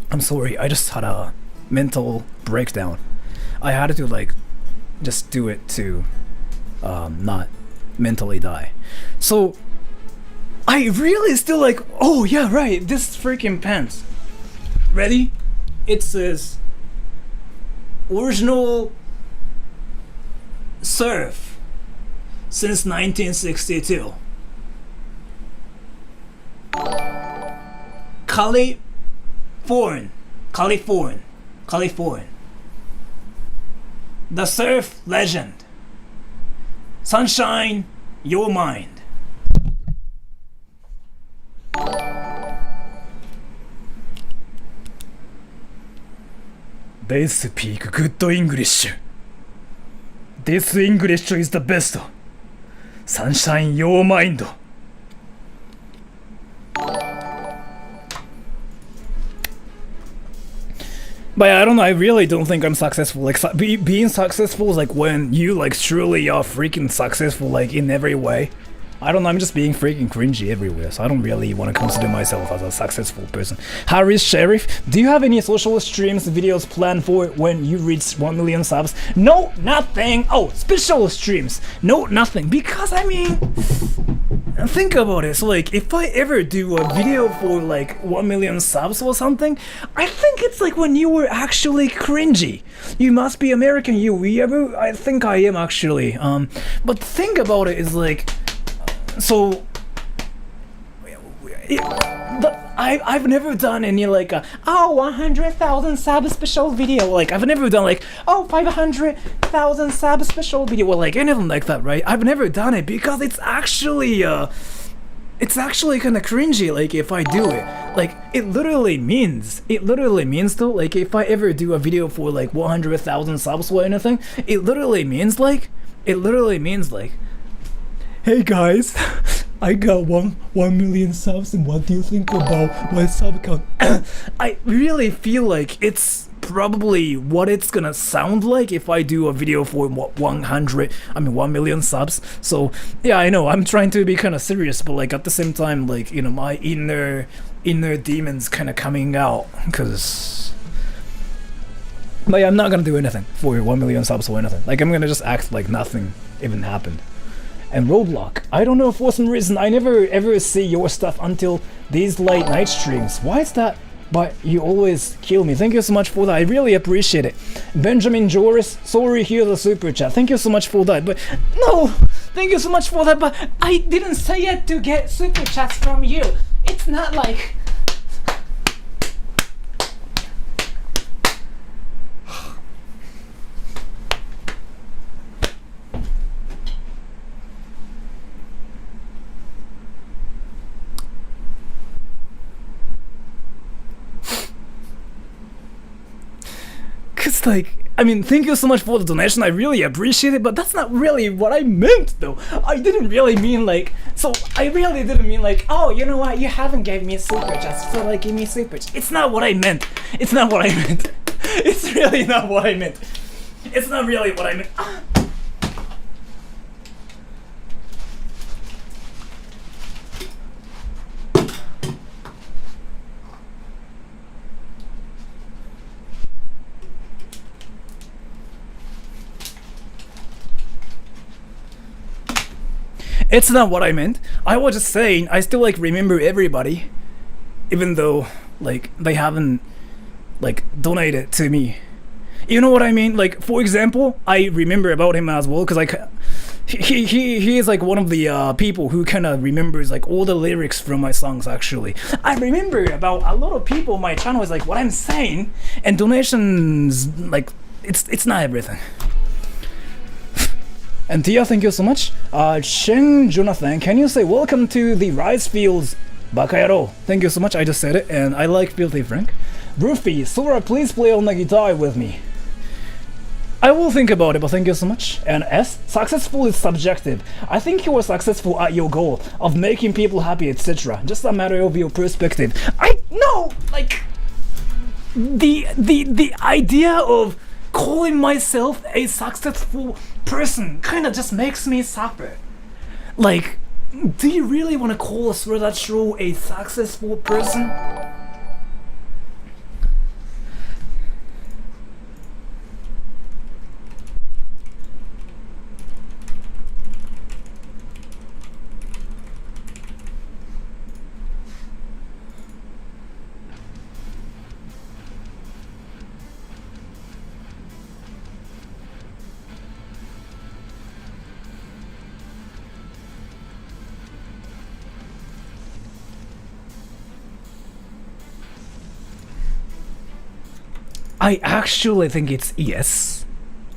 I'm sorry, I just had a mental breakdown. I had to like just do it to not mentally die. So I really still like, oh yeah, right, this freaking pants. Ready? It says original surf since 1962. California. The surf legend. Sunshine, your mind. They speak good English. This English is the best. Sunshine, your mind. But I don't know, I really don't think I'm successful. Like, being successful is like when you like truly are freaking successful like in every way. I don't know, I'm just being freaking cringy everywhere, so I don't really want to consider myself as a successful person. Harris Sheriff, do you have any social streams, videos planned for when you reach 1 million subs? No, nothing. Oh, special streams. No, nothing. Because, I mean, think about it. So, like, if I ever do a video for, like, 1 million subs or something, I think it's like when you were actually cringy. You must be American, I think I am, actually. But think about it is like... So, I've never done any like 100,000 sub special video. Like I've never done like 500,000 sub special video or like anything like that, right? I've never done it because it's actually it's actually kind of cringy, like, if I do it. Like, it literally means though, like, if I ever do a video for like 100,000 subs or anything, it literally means like, hey guys, I got 1 million subs, and what do you think about my sub count? I really feel like it's probably what it's gonna sound like if I do a video for 1 million subs. So yeah, I know I'm trying to be kind of serious, but like at the same time, like, you know, my inner demons kind of coming out, because like I'm not gonna do anything for 1 million subs or anything. Like I'm gonna just act like nothing even happened. And Roblox, I don't know, for some reason I never ever see your stuff until these late night streams. Why is that? But you always kill me. Thank you so much for that. I really appreciate it. Benjamin Joris, sorry, here's a super chat. Thank you so much for that. But no, thank you so much for that. But I didn't say it to get super chats from you. It's not like. Cause like, I mean, thank you so much for the donation, I really appreciate it, but that's not really what I meant though. I didn't really mean like, so I really didn't mean like, oh, you know what, you haven't gave me a super chat, so like give me a super chat. It's not what I meant. It's not what I meant. It's really not what I meant. It's not really what I meant. It's not what I meant. I was just saying, I still like remember everybody, even though like they haven't like donated to me. You know what I mean? Like, for example, I remember about him as well, because like he is like one of the people who kind of remembers like all the lyrics from my songs. Actually, I remember about a lot of people on my channel is like what I'm saying, and donations, like it's not everything. And Tia, thank you so much. Shen Jonathan, can you say welcome to the rice fields, Bakayaro? Thank you so much, I just said it, and I like Filthy Frank. Rufy, Sora, please play on the guitar with me. I will think about it, but thank you so much. And S, successful is subjective. I think you are successful at your goal of making people happy, etc. Just a matter of your perspective. I know, like, the idea of calling myself a successful person kind of just makes me suffer. Like, do you really want to call a Swordachiro a successful person? I actually think it's yes.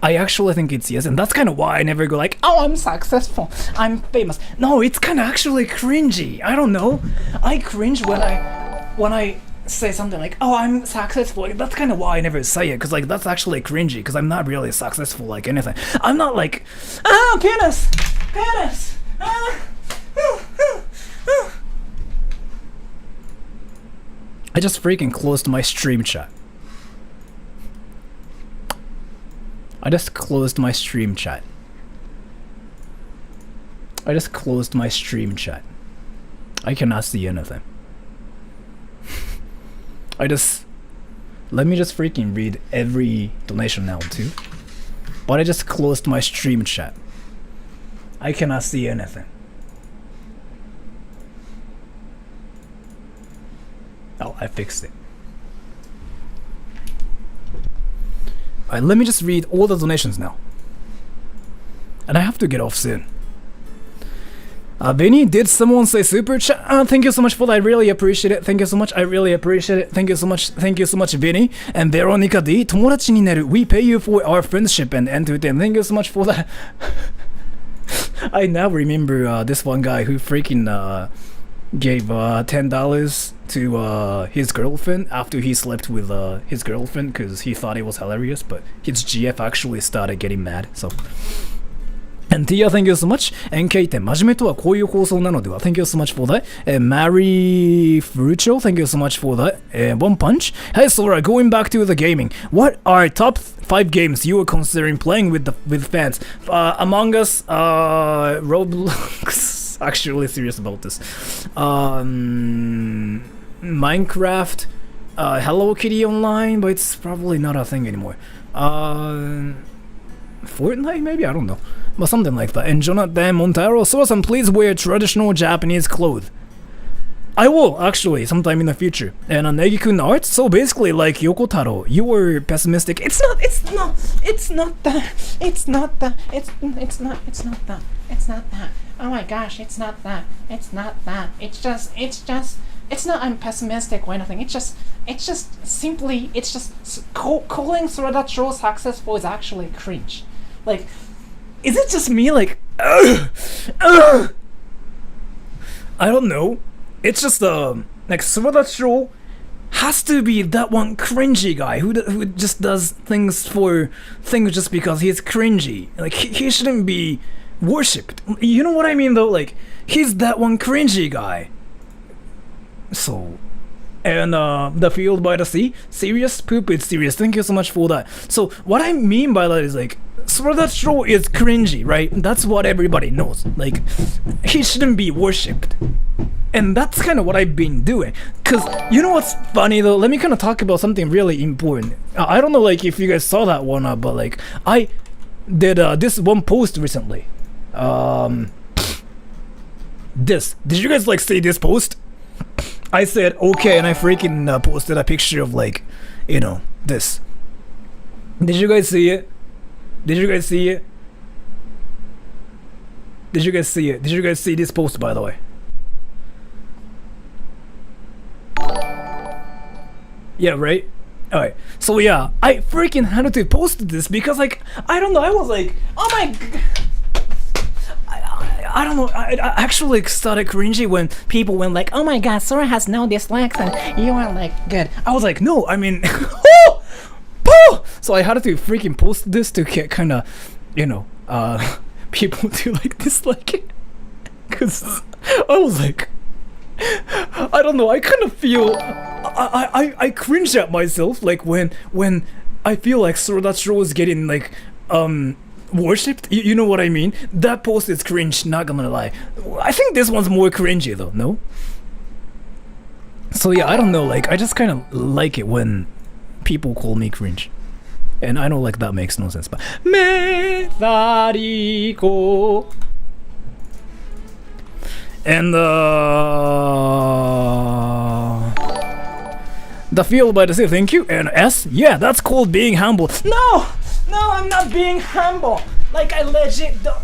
And that's kind of why I never go like, oh, I'm successful, I'm famous. No, it's kind of actually cringy. I don't know. I cringe when I say something like, oh, I'm successful. That's kind of why I never say it, because like that's actually cringy, because I'm not really successful like anything. I'm not like, penis. I just freaking closed my stream chat. I just closed my stream chat. I cannot see anything. Let me just freaking read every donation now too. But I just closed my stream chat. I cannot see anything. Oh, I fixed it. Alright, let me just read all the donations now. And I have to get off soon. Vinny, did someone say super chat? Thank you so much for that, I really appreciate it. Thank you so much, I really appreciate it. Thank you so much, Vinny. And Veronica D, 友達になる. We pay you for our friendship and entertainment. Thank you so much for that. I now remember this one guy who freaking gave $10 to his girlfriend after he slept with his girlfriend because he thought it was hilarious, but his GF actually started getting mad. So. And Tia, thank you so much. NK って真面目とはこういう放送なのでは Thank you so much for that. Mary Frucho, thank you so much for that. One Punch. Hey Sora, going back to the gaming. What are top 5 games you are considering playing with fans? Among Us, Roblox. Actually serious about this. Minecraft, Hello Kitty Online, but it's probably not a thing anymore. Fortnite maybe? I don't know. But something like that. And Jonathan Montero, Sora-san, please wear traditional Japanese clothes. I will, actually, sometime in the future. And Negi-kun art? So basically, like Yoko Taro, you were pessimistic. It's not that. Oh my gosh, it's not that. It's not I'm pessimistic or anything. It's just simply, calling Suradachiro successful is actually cringe. Like, is it just me, like, I don't know. It's just, like, Suradachiro has to be that one cringy guy who just does things just because he's cringy. Like, he shouldn't be worshipped. You know what I mean, though? Like, he's that one cringy guy. So, and the field by the sea, serious poop, it's serious. Thank you so much for that. So what I mean by that is like, Suradachiro is cringy, right? That's what everybody knows. Like, he shouldn't be worshipped, and that's kind of what I've been doing. Cause you know what's funny though? Let me kind of talk about something really important. I don't know, like if you guys saw that one, but like I did this one post recently. Did you guys like see this post? I said okay, and I freaking posted a picture of like, you know, this. Did you guys see it? Did you guys see it? Did you guys see it? Did you guys see this post, by the way? Yeah, right? Alright, so yeah, I freaking had to post this because like, I don't know, I was like, oh my god. I don't know, I actually started cringy when people went like, oh my god, Sora has no dislikes and you are like, good. I was like, no, I mean, so I had to freaking post this to get kind of, you know, people to like dislike it. Cause I was like, I don't know, I kind of feel, I cringe at myself like when I feel like Suradachiro is getting like, worshipped, you know what I mean? That post is cringe, not gonna lie. I think this one's more cringy though, no? So yeah, I don't know, like I just kind of like it when people call me cringe. And I know like that makes no sense, but Methodico. And the field by the sea, thank you. And S, yeah, that's called being humble. No, I'm not being humble. Like I legit don't.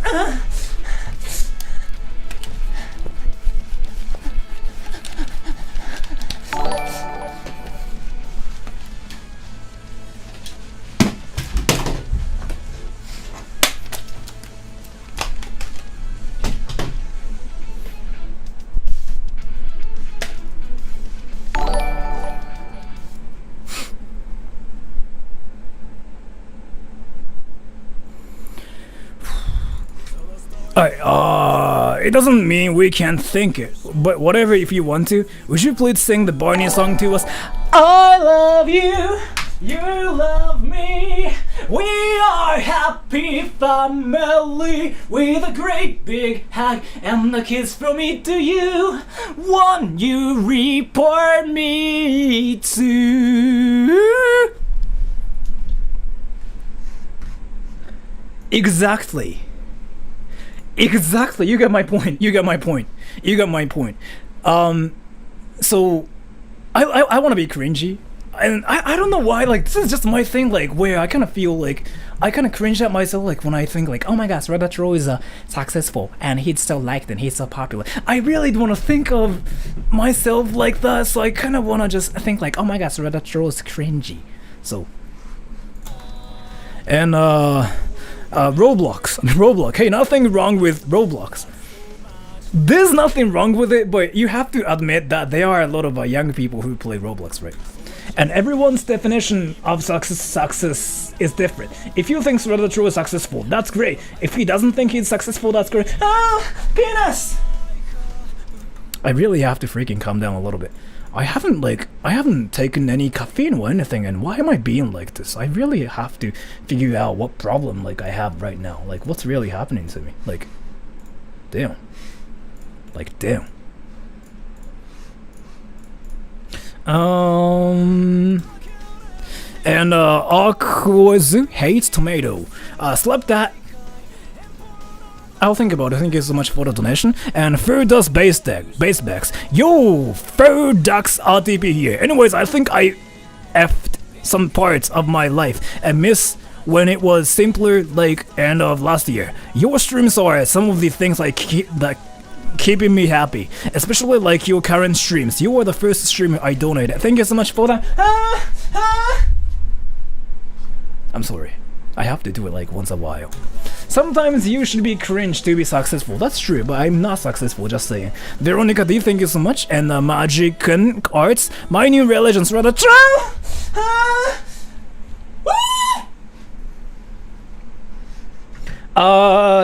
It doesn't mean we can't think it, but whatever if you want to. Would you please sing the Barney song to us? I love you, you love me, we are happy family, with a great big hug and a kiss from me to you. Won't you report me to? Exactly, you get my point. So I want to be cringy, and I don't know why, like this is just my thing, like where I kind of feel like I kind of cringe at myself, like when I think like, oh my gosh, Suradachiro is successful and he's so liked and he's so popular. I really don't want to think of myself like that, so I kind of want to just think like, oh my gosh, Suradachiro is cringy. So and Roblox. Hey, nothing wrong with Roblox. there's nothing wrong with it, but you have to admit that there are a lot of young people who play Roblox, right? And everyone's definition of success is different. If you think Sword True is successful, that's great. If he doesn't think he's successful, that's great. Ah, penis! I really have to freaking calm down a little bit. I haven't taken any caffeine or anything, and why am I being like this? I really have to figure out what problem like I have right now. Like, what's really happening to me? Like, damn. Like, damn. And Akwazu hates tomato. Slept that. I'll think about it. Thank you so much for the donation. And Fur Ducks base backs. Yo, Fur Ducks RTP here. Anyways, I think I effed some parts of my life and miss when it was simpler, like end of last year. Your streams are some of the things I keep that keeping me happy, especially like your current streams. You are the first streamer I donated. Thank you so much for that. I'm sorry. I have to do it like once a while. Sometimes you should be cringe to be successful. That's true, but I'm not successful, just saying. Veronica D, thank you so much. And Magic Arts, my new religion's rather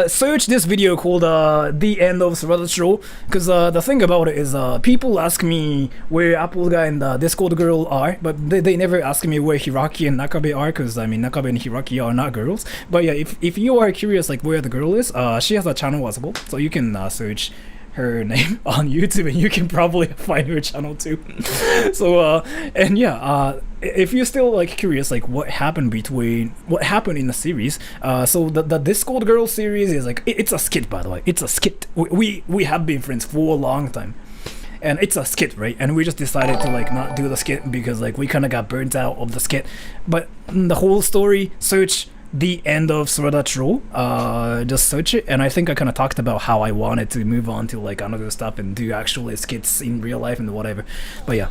search this video called The End of Sword, because the thing about it is people ask me where Apple Guy and Discord Girl are, but they never ask me where Hiraki and Nakabe are, because I mean Nakabe and Hiraki are not girls. But yeah, if you are curious like where the girl is, she has a channel as well, so you can search her name on YouTube and you can probably find her channel too. So and yeah, if you're still like curious like what happened in the series, so the Discord Girl series is like it's a skit, by the way. It's a skit. We have been friends for a long time, and it's a skit, right? And we just decided to like not do the skit because like we kind of got burnt out of the skit. But the whole story, search The End of Sword True, just search it, and I think I kind of talked about how I wanted to move on to like another stuff and do actually skits in real life and whatever. But yeah.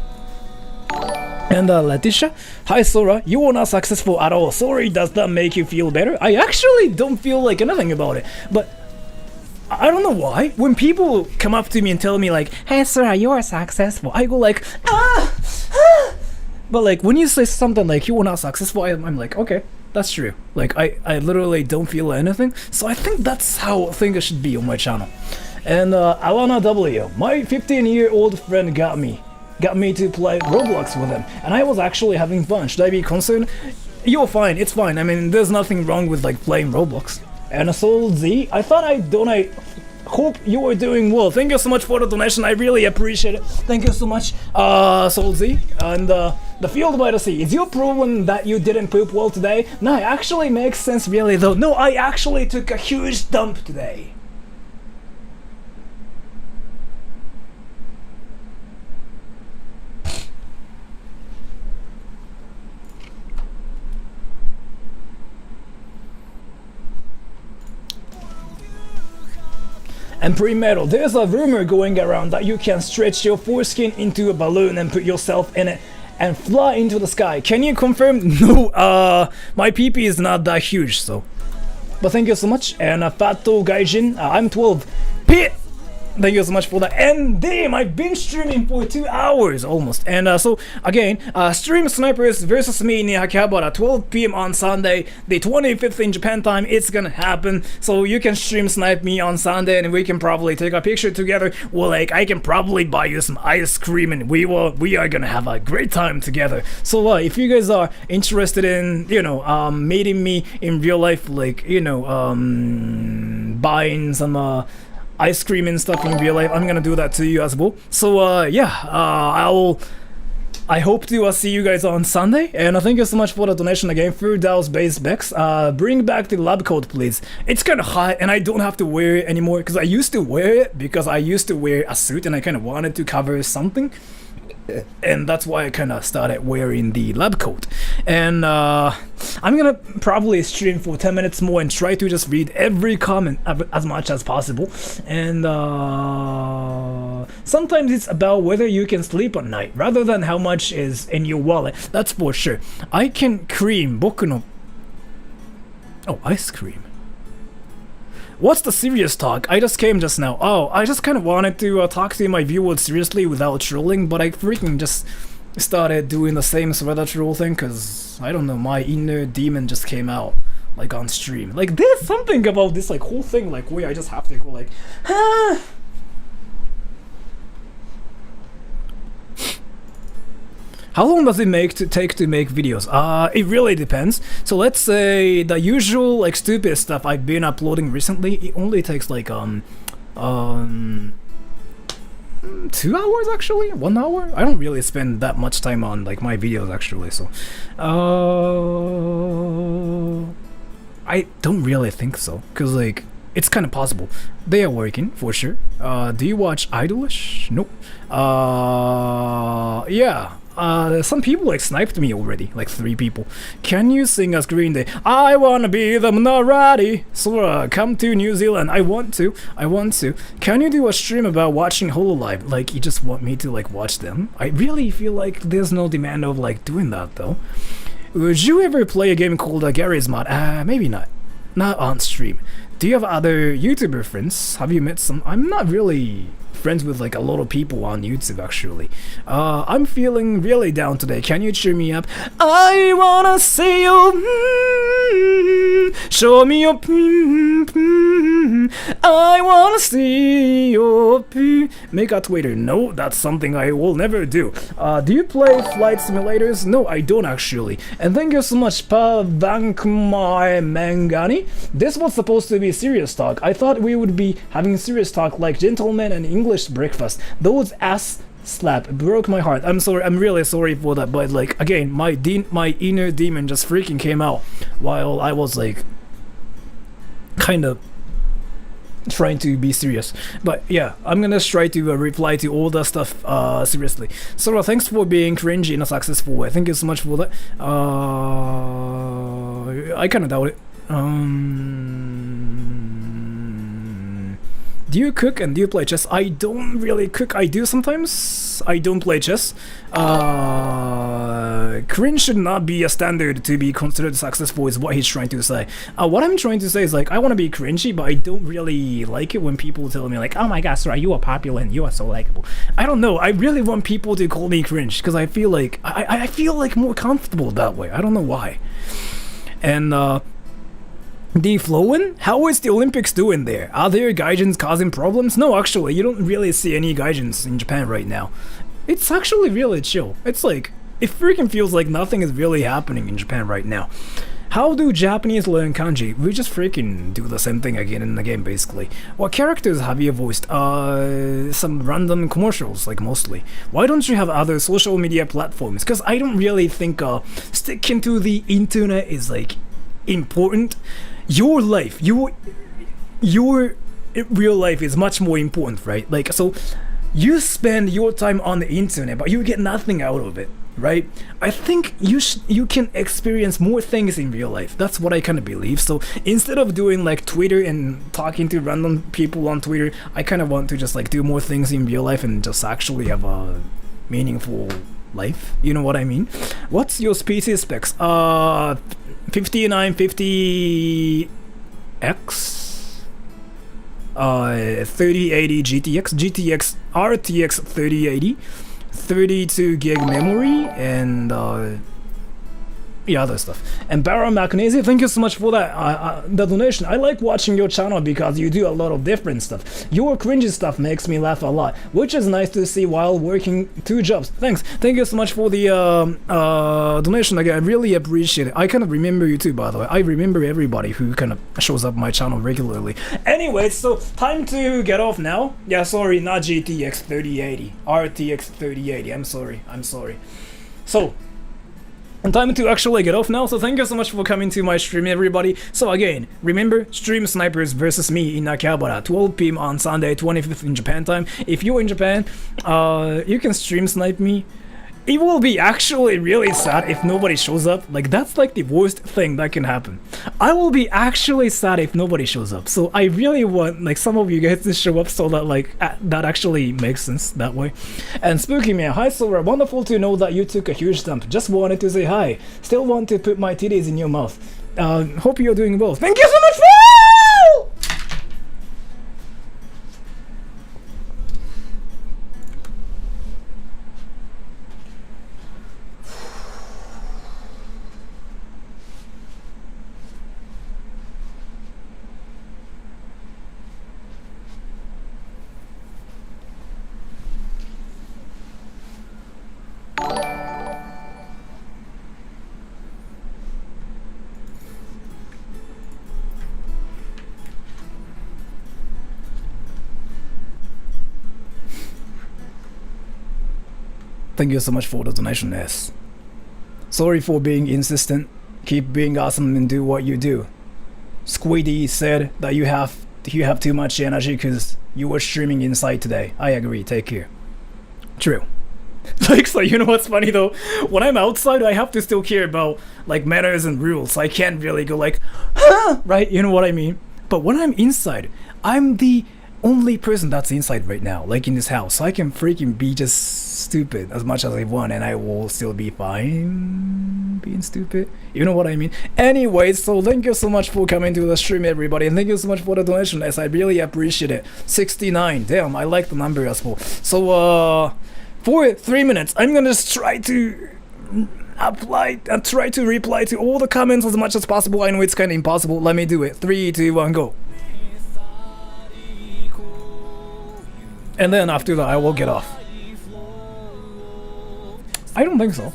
And Letitia, hi Sora, you were not successful at all. Sorry, does that make you feel better? I actually don't feel like anything about it, but I don't know why. When people come up to me and tell me like, hey Sora, you are successful, I go like, but like when you say something like you were not successful, I'm like, okay, that's true. Like I literally don't feel anything, so I think that's how things should be on my channel. And Alana W, my 15-year-old friend got me to play Roblox with him, and I was actually having fun. Should I be concerned? You're fine, it's fine. I mean, there's nothing wrong with like playing Roblox. And Soul Z, I thought I'd donate. Hope you are doing well. Thank you so much for the donation. I really appreciate it. Thank you so much, Soul Z. And the field by the sea. Is your problem that you didn't poop well today? No, it actually makes sense, really though. No, I actually took a huge dump today. And pre-metal, there's a rumor going around that you can stretch your foreskin into a balloon and put yourself in it and fly into the sky. Can you confirm? No, my PP is not that huge, so. But thank you so much. And Fato Gaijin, I'm 12. Thank you so much for that. And damn, I've been streaming for 2 hours almost. And so again, Stream Snipers versus me in Akihabara, 12 p.m. on Sunday, the 25th in Japan time. It's gonna happen. So you can stream snipe me on Sunday, and we can probably take a picture together. Well, like I can probably buy you some ice cream, and we are gonna have a great time together. So if you guys are interested in meeting me in real life, like buying some ice cream and stuff in real life, I'm gonna do that to you as well. So yeah, I hope to see you guys on Sunday, and thank you so much for the donation again. Through Dow's base Bex, bring back the lab coat please. It's kind of hot and I don't have to wear it anymore, because I used to wear it because I used to wear a suit and I kind of wanted to cover something. And that's why I kind of started wearing the lab coat. And I'm gonna probably stream for 10 minutes more and try to just read every comment as much as possible. And sometimes it's about whether you can sleep at night rather than how much is in your wallet. That's for sure. I can cream boku no... Oh, ice cream. What's the serious talk? I just came just now. Oh, I just kind of wanted to talk to my viewers seriously without trolling, but I freaking just started doing the same sweater troll thing because, I don't know, my inner demon just came out, like, on stream. Like, there's something about this, like, whole thing, like, where I just have to go, like, ah. How long does it take to make videos? It really depends. So let's say the usual like stupid stuff I've been uploading recently, it only takes like 2 hours actually, 1 hour. I don't really spend that much time on like my videos actually, so I don't really think so, cause like it's kind of possible. They are working for sure. Do you watch Idolish? Nope. Yeah. Some people like sniped me already, like 3 people. Can you sing us Green Day? I wanna be the minority. Sora, come to New Zealand. I want to. Can you do a stream about watching Hololive? Like, you just want me to like watch them? I really feel like there's no demand of like doing that though. Would you ever play a game called Gary's Mod? Maybe not. Not on stream. Do you have other YouTuber friends? Have you met some? I'm not really friends with like a lot of people on YouTube actually. I'm feeling really down today. Can you cheer me up? I wanna see you. Show me your. I wanna see your. Make a Twitter. No, that's something I will never do. Do you play flight simulators? No, I don't actually. And thank you so much, Pavankmai Mangani. This was supposed to be serious talk. I thought we would be having serious talk like gentlemen and English breakfast. Those ass slap broke my heart. I'm sorry. I'm really sorry for that. But like again, my inner demon just freaking came out while I was like kind of trying to be serious. But yeah, I'm gonna try to reply to all the stuff seriously. Sora, thanks for being cringy in a successful way. Thank you so much for that. I kind of doubt it. Do you cook and do you play chess? I don't really cook. I do sometimes. I don't play chess. Cringe should not be a standard to be considered successful is what he's trying to say. What I'm trying to say is like, I want to be cringy, but I don't really like it when people tell me like, oh my god, Sora, you are popular and you are so likable. I don't know. I really want people to call me cringe because I feel like, I feel like more comfortable that way. I don't know why. And, the Flowen? How is the Olympics doing there? Are there gaijins causing problems? No, actually, you don't really see any gaijins in Japan right now. It's actually really chill. It's like, it freaking feels like nothing is really happening in Japan right now. How do Japanese learn kanji? We just freaking do the same thing again and again, basically. What characters have you voiced? Some random commercials, like mostly. Why don't you have other social media platforms? Because I don't really think sticking to the internet is like important. Your life, your real life is much more important, right? Like, so you spend your time on the internet, but you get nothing out of it, right? I think you can experience more things in real life. That's what I kind of believe. So instead of doing like Twitter and talking to random people on Twitter, I kind of want to just like do more things in real life and just actually have a meaningful life. You know what I mean? What's your species specs? 5950X, 3080 GTX RTX 3080, 32 gig memory, and yeah, other stuff. And Barra Magnesium, thank you so much for that the donation. I like watching your channel because you do a lot of different stuff. Your cringy stuff makes me laugh a lot, which is nice to see while working 2 jobs. Thanks. Thank you so much for the donation again. I really appreciate it. I kind of remember you too, by the way. I remember everybody who kind of shows up my channel regularly. Anyway, so time to get off now. Yeah, sorry, not GTX 3080, RTX 3080. I'm sorry. So time to actually get off now, so thank you so much for coming to my stream, everybody. So again, remember, stream snipers versus me in Akihabara, 12 p.m. on Sunday, 25th in Japan time. If you're in Japan, you can stream snipe me. It will be actually really sad if nobody shows up. Like, that's like the worst thing that can happen. I will be actually sad if nobody shows up. So I really want like some of you guys to show up so that like that actually makes sense that way. And Spooky Man, hi Sora, wonderful to know that you took a huge dump. Just wanted to say hi. Still want to put my titties in your mouth. Hope you're doing well. Thank you so much for Thank you so much for the donation, S. Sorry for being insistent. Keep being awesome and do what you do. Squiddy said that you have too much energy because you were streaming inside today. I agree. Take care. True. Like, so you know what's funny though? When I'm outside, I have to still care about like manners and rules. I can't really go like, huh? Right? You know what I mean? But when I'm inside, I'm the only person that's inside right now, like in this house. So I can freaking be just stupid as much as I want, and I will still be fine being stupid. You know what I mean? Anyways, so thank you so much for coming to the stream, everybody, and thank you so much for the donation, as I really appreciate it. 69. Damn, I like the number as well. So for 3 minutes, I'm gonna just try to reply to all the comments as much as possible. I know it's kind of impossible. Let me do it. 3, 2, 1, go. And then after that, I will get off. I don't think so.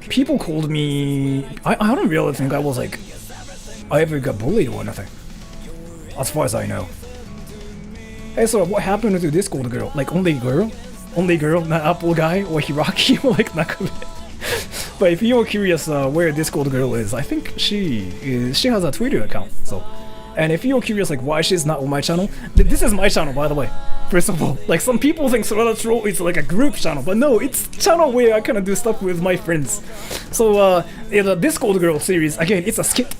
People called me... I don't really think I was like... I ever got bullied or anything. As far as I know. Hey, so what happened to Discord girl? Like, only girl? Only girl, not Apple guy or Hiraki or like Nakabe? But if you're curious where Discord girl is, I think she has a Twitter account, so... And if you're curious like why she's not on my channel, this is my channel, by the way. First of all, like some people think Sorada Troll is like a group channel, but no, it's a channel where I kind of do stuff with my friends. So the Discord Girl series, again, it's a skit.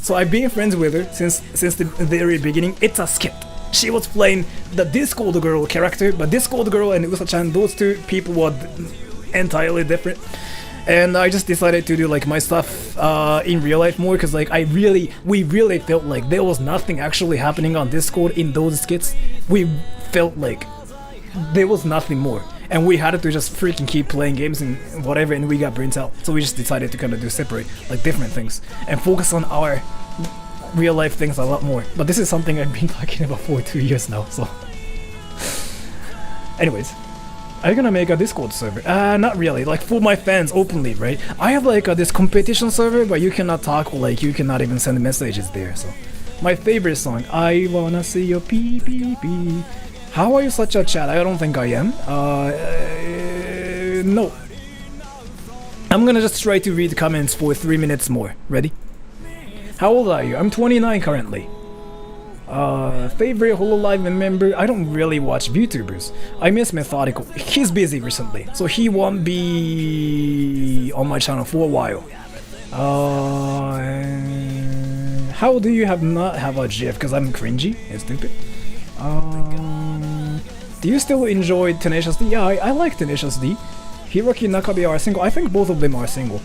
So I've been friends with her since the very beginning. It's a skit. She was playing the Discord Girl character, but Discord Girl and Usa-chan, those two people were entirely different. And I just decided to do like my stuff in real life more, because like we really felt like there was nothing actually happening on Discord in those skits. We felt like there was nothing more, and we had to just freaking keep playing games and whatever, and we got burnt out. So we just decided to kind of do separate, like different things, and focus on our real life things a lot more. But this is something I've been talking about for 2 years now, so... Anyways. Are you gonna make a Discord server? Not really, like for my fans openly, right? I have like this competition server, but you cannot talk, or like you cannot even send messages there, so. My favorite song, I wanna see your pee pee pee. How are you such a chat? I don't think I am. No. I'm gonna just try to read the comments for 3 minutes more. Ready? How old are you? I'm 29 currently. Favorite Hololive member? I don't really watch VTubers. I miss Methodical. He's busy recently, so he won't be on my channel for a while. How do you not have a GF? Because I'm cringy and stupid. Do you still enjoy Tenacious D? Yeah, I like Tenacious D. Hiroki and Nakabe are single. I think both of them are single.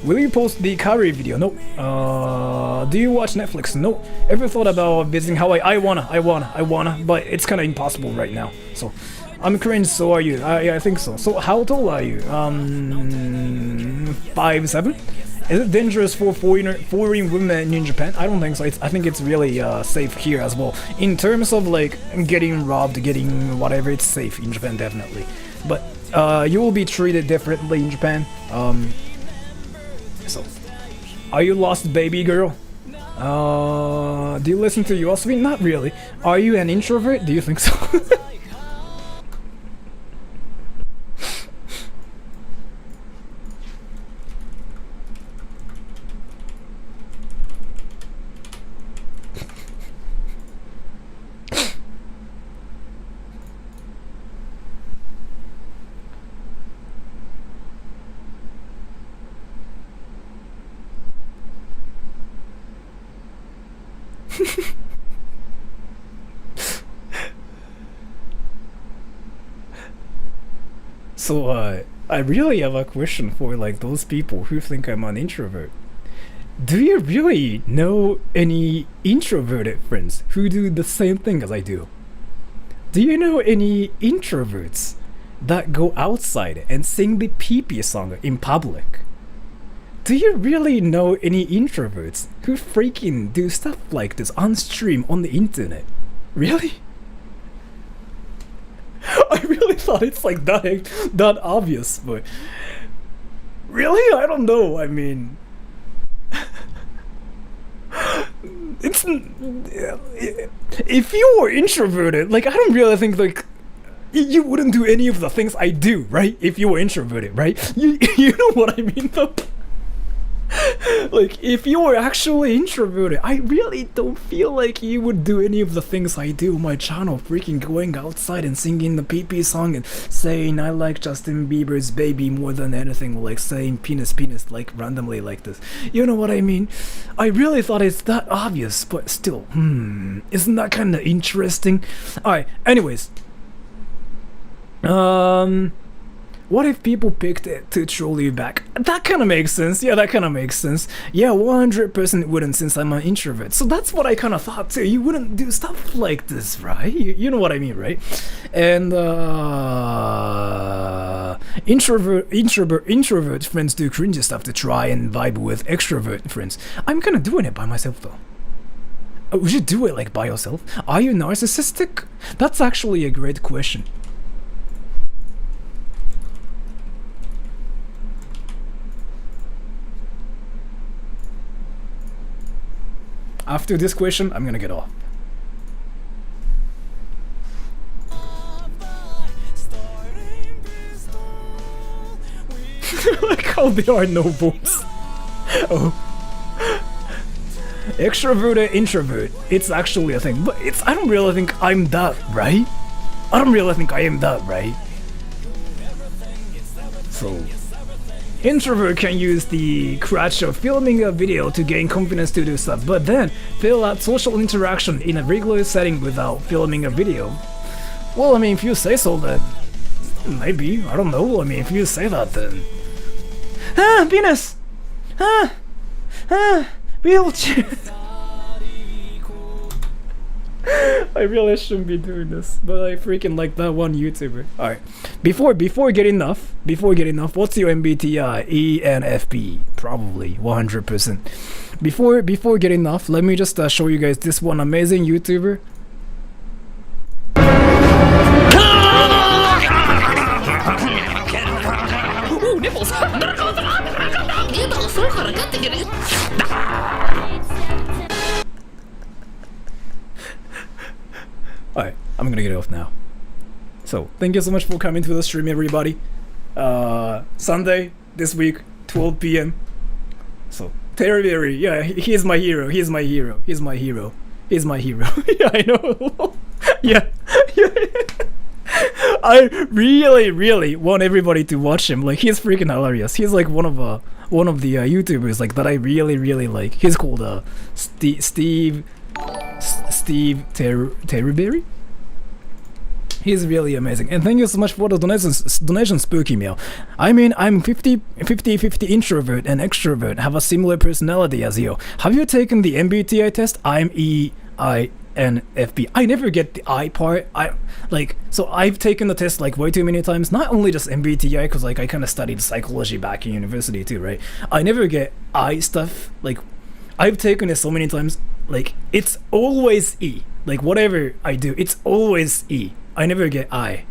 Will you post the Kari video? No. Do you watch Netflix? No. Ever thought about visiting Hawaii? I wanna, but it's kinda impossible right now. So, I'm cringe, so are you. I think so. So, how tall are you? 5'7"? Is it dangerous for foreign women in Japan? I don't think so. I think it's really safe here as well. In terms of like getting robbed, getting whatever, it's safe in Japan, definitely. But you will be treated differently in Japan. So, are you lost, baby girl? Do you listen to Yoasobi? Not really. Are you an introvert? Do you think so? So, I really have a question for like those people who think I'm an introvert. Do you really know any introverted friends who do the same thing as I do? Do you know any introverts that go outside and sing the pee-pee song in public? Do you really know any introverts who freaking do stuff like this on stream on the internet? Really? I really thought it's like that obvious, but really? I don't know. I mean, it's if you were introverted, like I don't really think like you wouldn't do any of the things I do, right? If you were introverted, right? You know what I mean though? Like, if you were actually introverted, I really don't feel like you would do any of the things I do on my channel. Freaking going outside and singing the PP song and saying I like Justin Bieber's Baby more than anything, or like saying penis penis like randomly like this. You know what I mean? I really thought it's that obvious, but still, isn't that kind of interesting? Alright, anyways. What if people picked it to troll you back? That kind of makes sense. Yeah, that kind of makes sense. Yeah, 100% wouldn't, since I'm an introvert. So that's what I kind of thought too. You wouldn't do stuff like this, right? You know what I mean, right? And introvert friends do cringy stuff to try and vibe with extrovert friends. I'm kind of doing it by myself though. Would you do it like by yourself? Are you narcissistic? That's actually a great question. After this question, I'm gonna get off. Like how there are no boobs. Oh. Extrovert or introvert, it's actually a thing. But I don't really think I'm that, right? I don't really think I am that, right? So... introvert can use the crutch of filming a video to gain confidence to do stuff, but then fill out social interaction in a regular setting without filming a video. Well, I mean, if you say so, then maybe. I don't know. I mean, if you say that, then penis. Wheelchair. I really shouldn't be doing this, but I freaking like that one YouTuber. Alright, before getting off, what's your MBTI? ENFP, probably 100%. Before getting off, let me just show you guys this one amazing YouTuber. Ooh, nipples! Alright, I'm gonna get off now. So, thank you so much for coming to the stream, everybody. Sunday, this week, 12 p.m. So, Terry, yeah, he's my hero, he's my hero. Yeah, I know. yeah. I really want everybody to watch him. Like, he's freaking hilarious. He's like one of the YouTubers like that I really like. He's called Steve Terryberry. He's really amazing, and thank you so much for the donation spooky mail. I mean, I'm 50-50 introvert and extrovert, have a similar personality as you. Have you taken the MBTI test? I'm EINFP. I never get the I part. So I've taken the test like way too many times. Not only just MBTI, because like I kind of studied psychology back in university too, right? I never get I stuff. Like, I've taken it so many times. Like, it's always E. Like, whatever I do, it's always E. I never get I.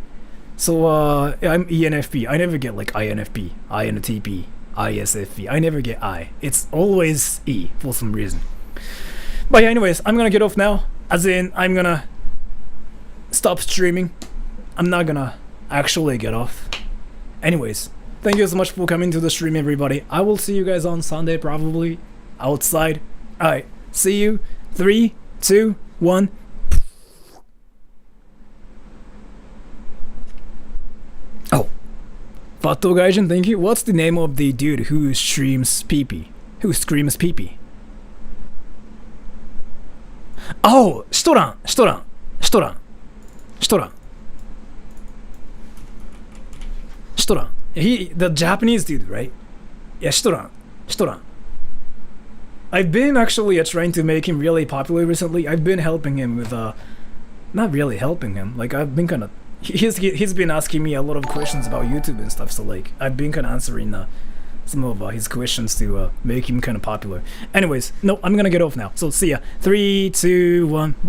So, I'm ENFP. I never get, like, INFP, INTP, ISFP. I never get I. It's always E for some reason. But yeah, anyways, I'm gonna get off now. As in, I'm gonna stop streaming. I'm not gonna actually get off. Anyways, thank you so much for coming to the stream, everybody. I will see you guys on Sunday, probably, outside. Alright. See you. 3, 2, 1. Oh. Fato Gaijin, thank you. What's the name of the dude who streams pee-pee? Who screams pee-pee? Oh! Shtoran! The Japanese dude, right? Yeah, Shtoran. I've been actually trying to make him really popular recently. I've been helping him with not really helping him. Like, I've been kind of he's been asking me a lot of questions about YouTube and stuff. So like, I've been kind of answering some of his questions to make him kind of popular. Anyways, no, I'm gonna get off now. So see ya. 3, 2, 1.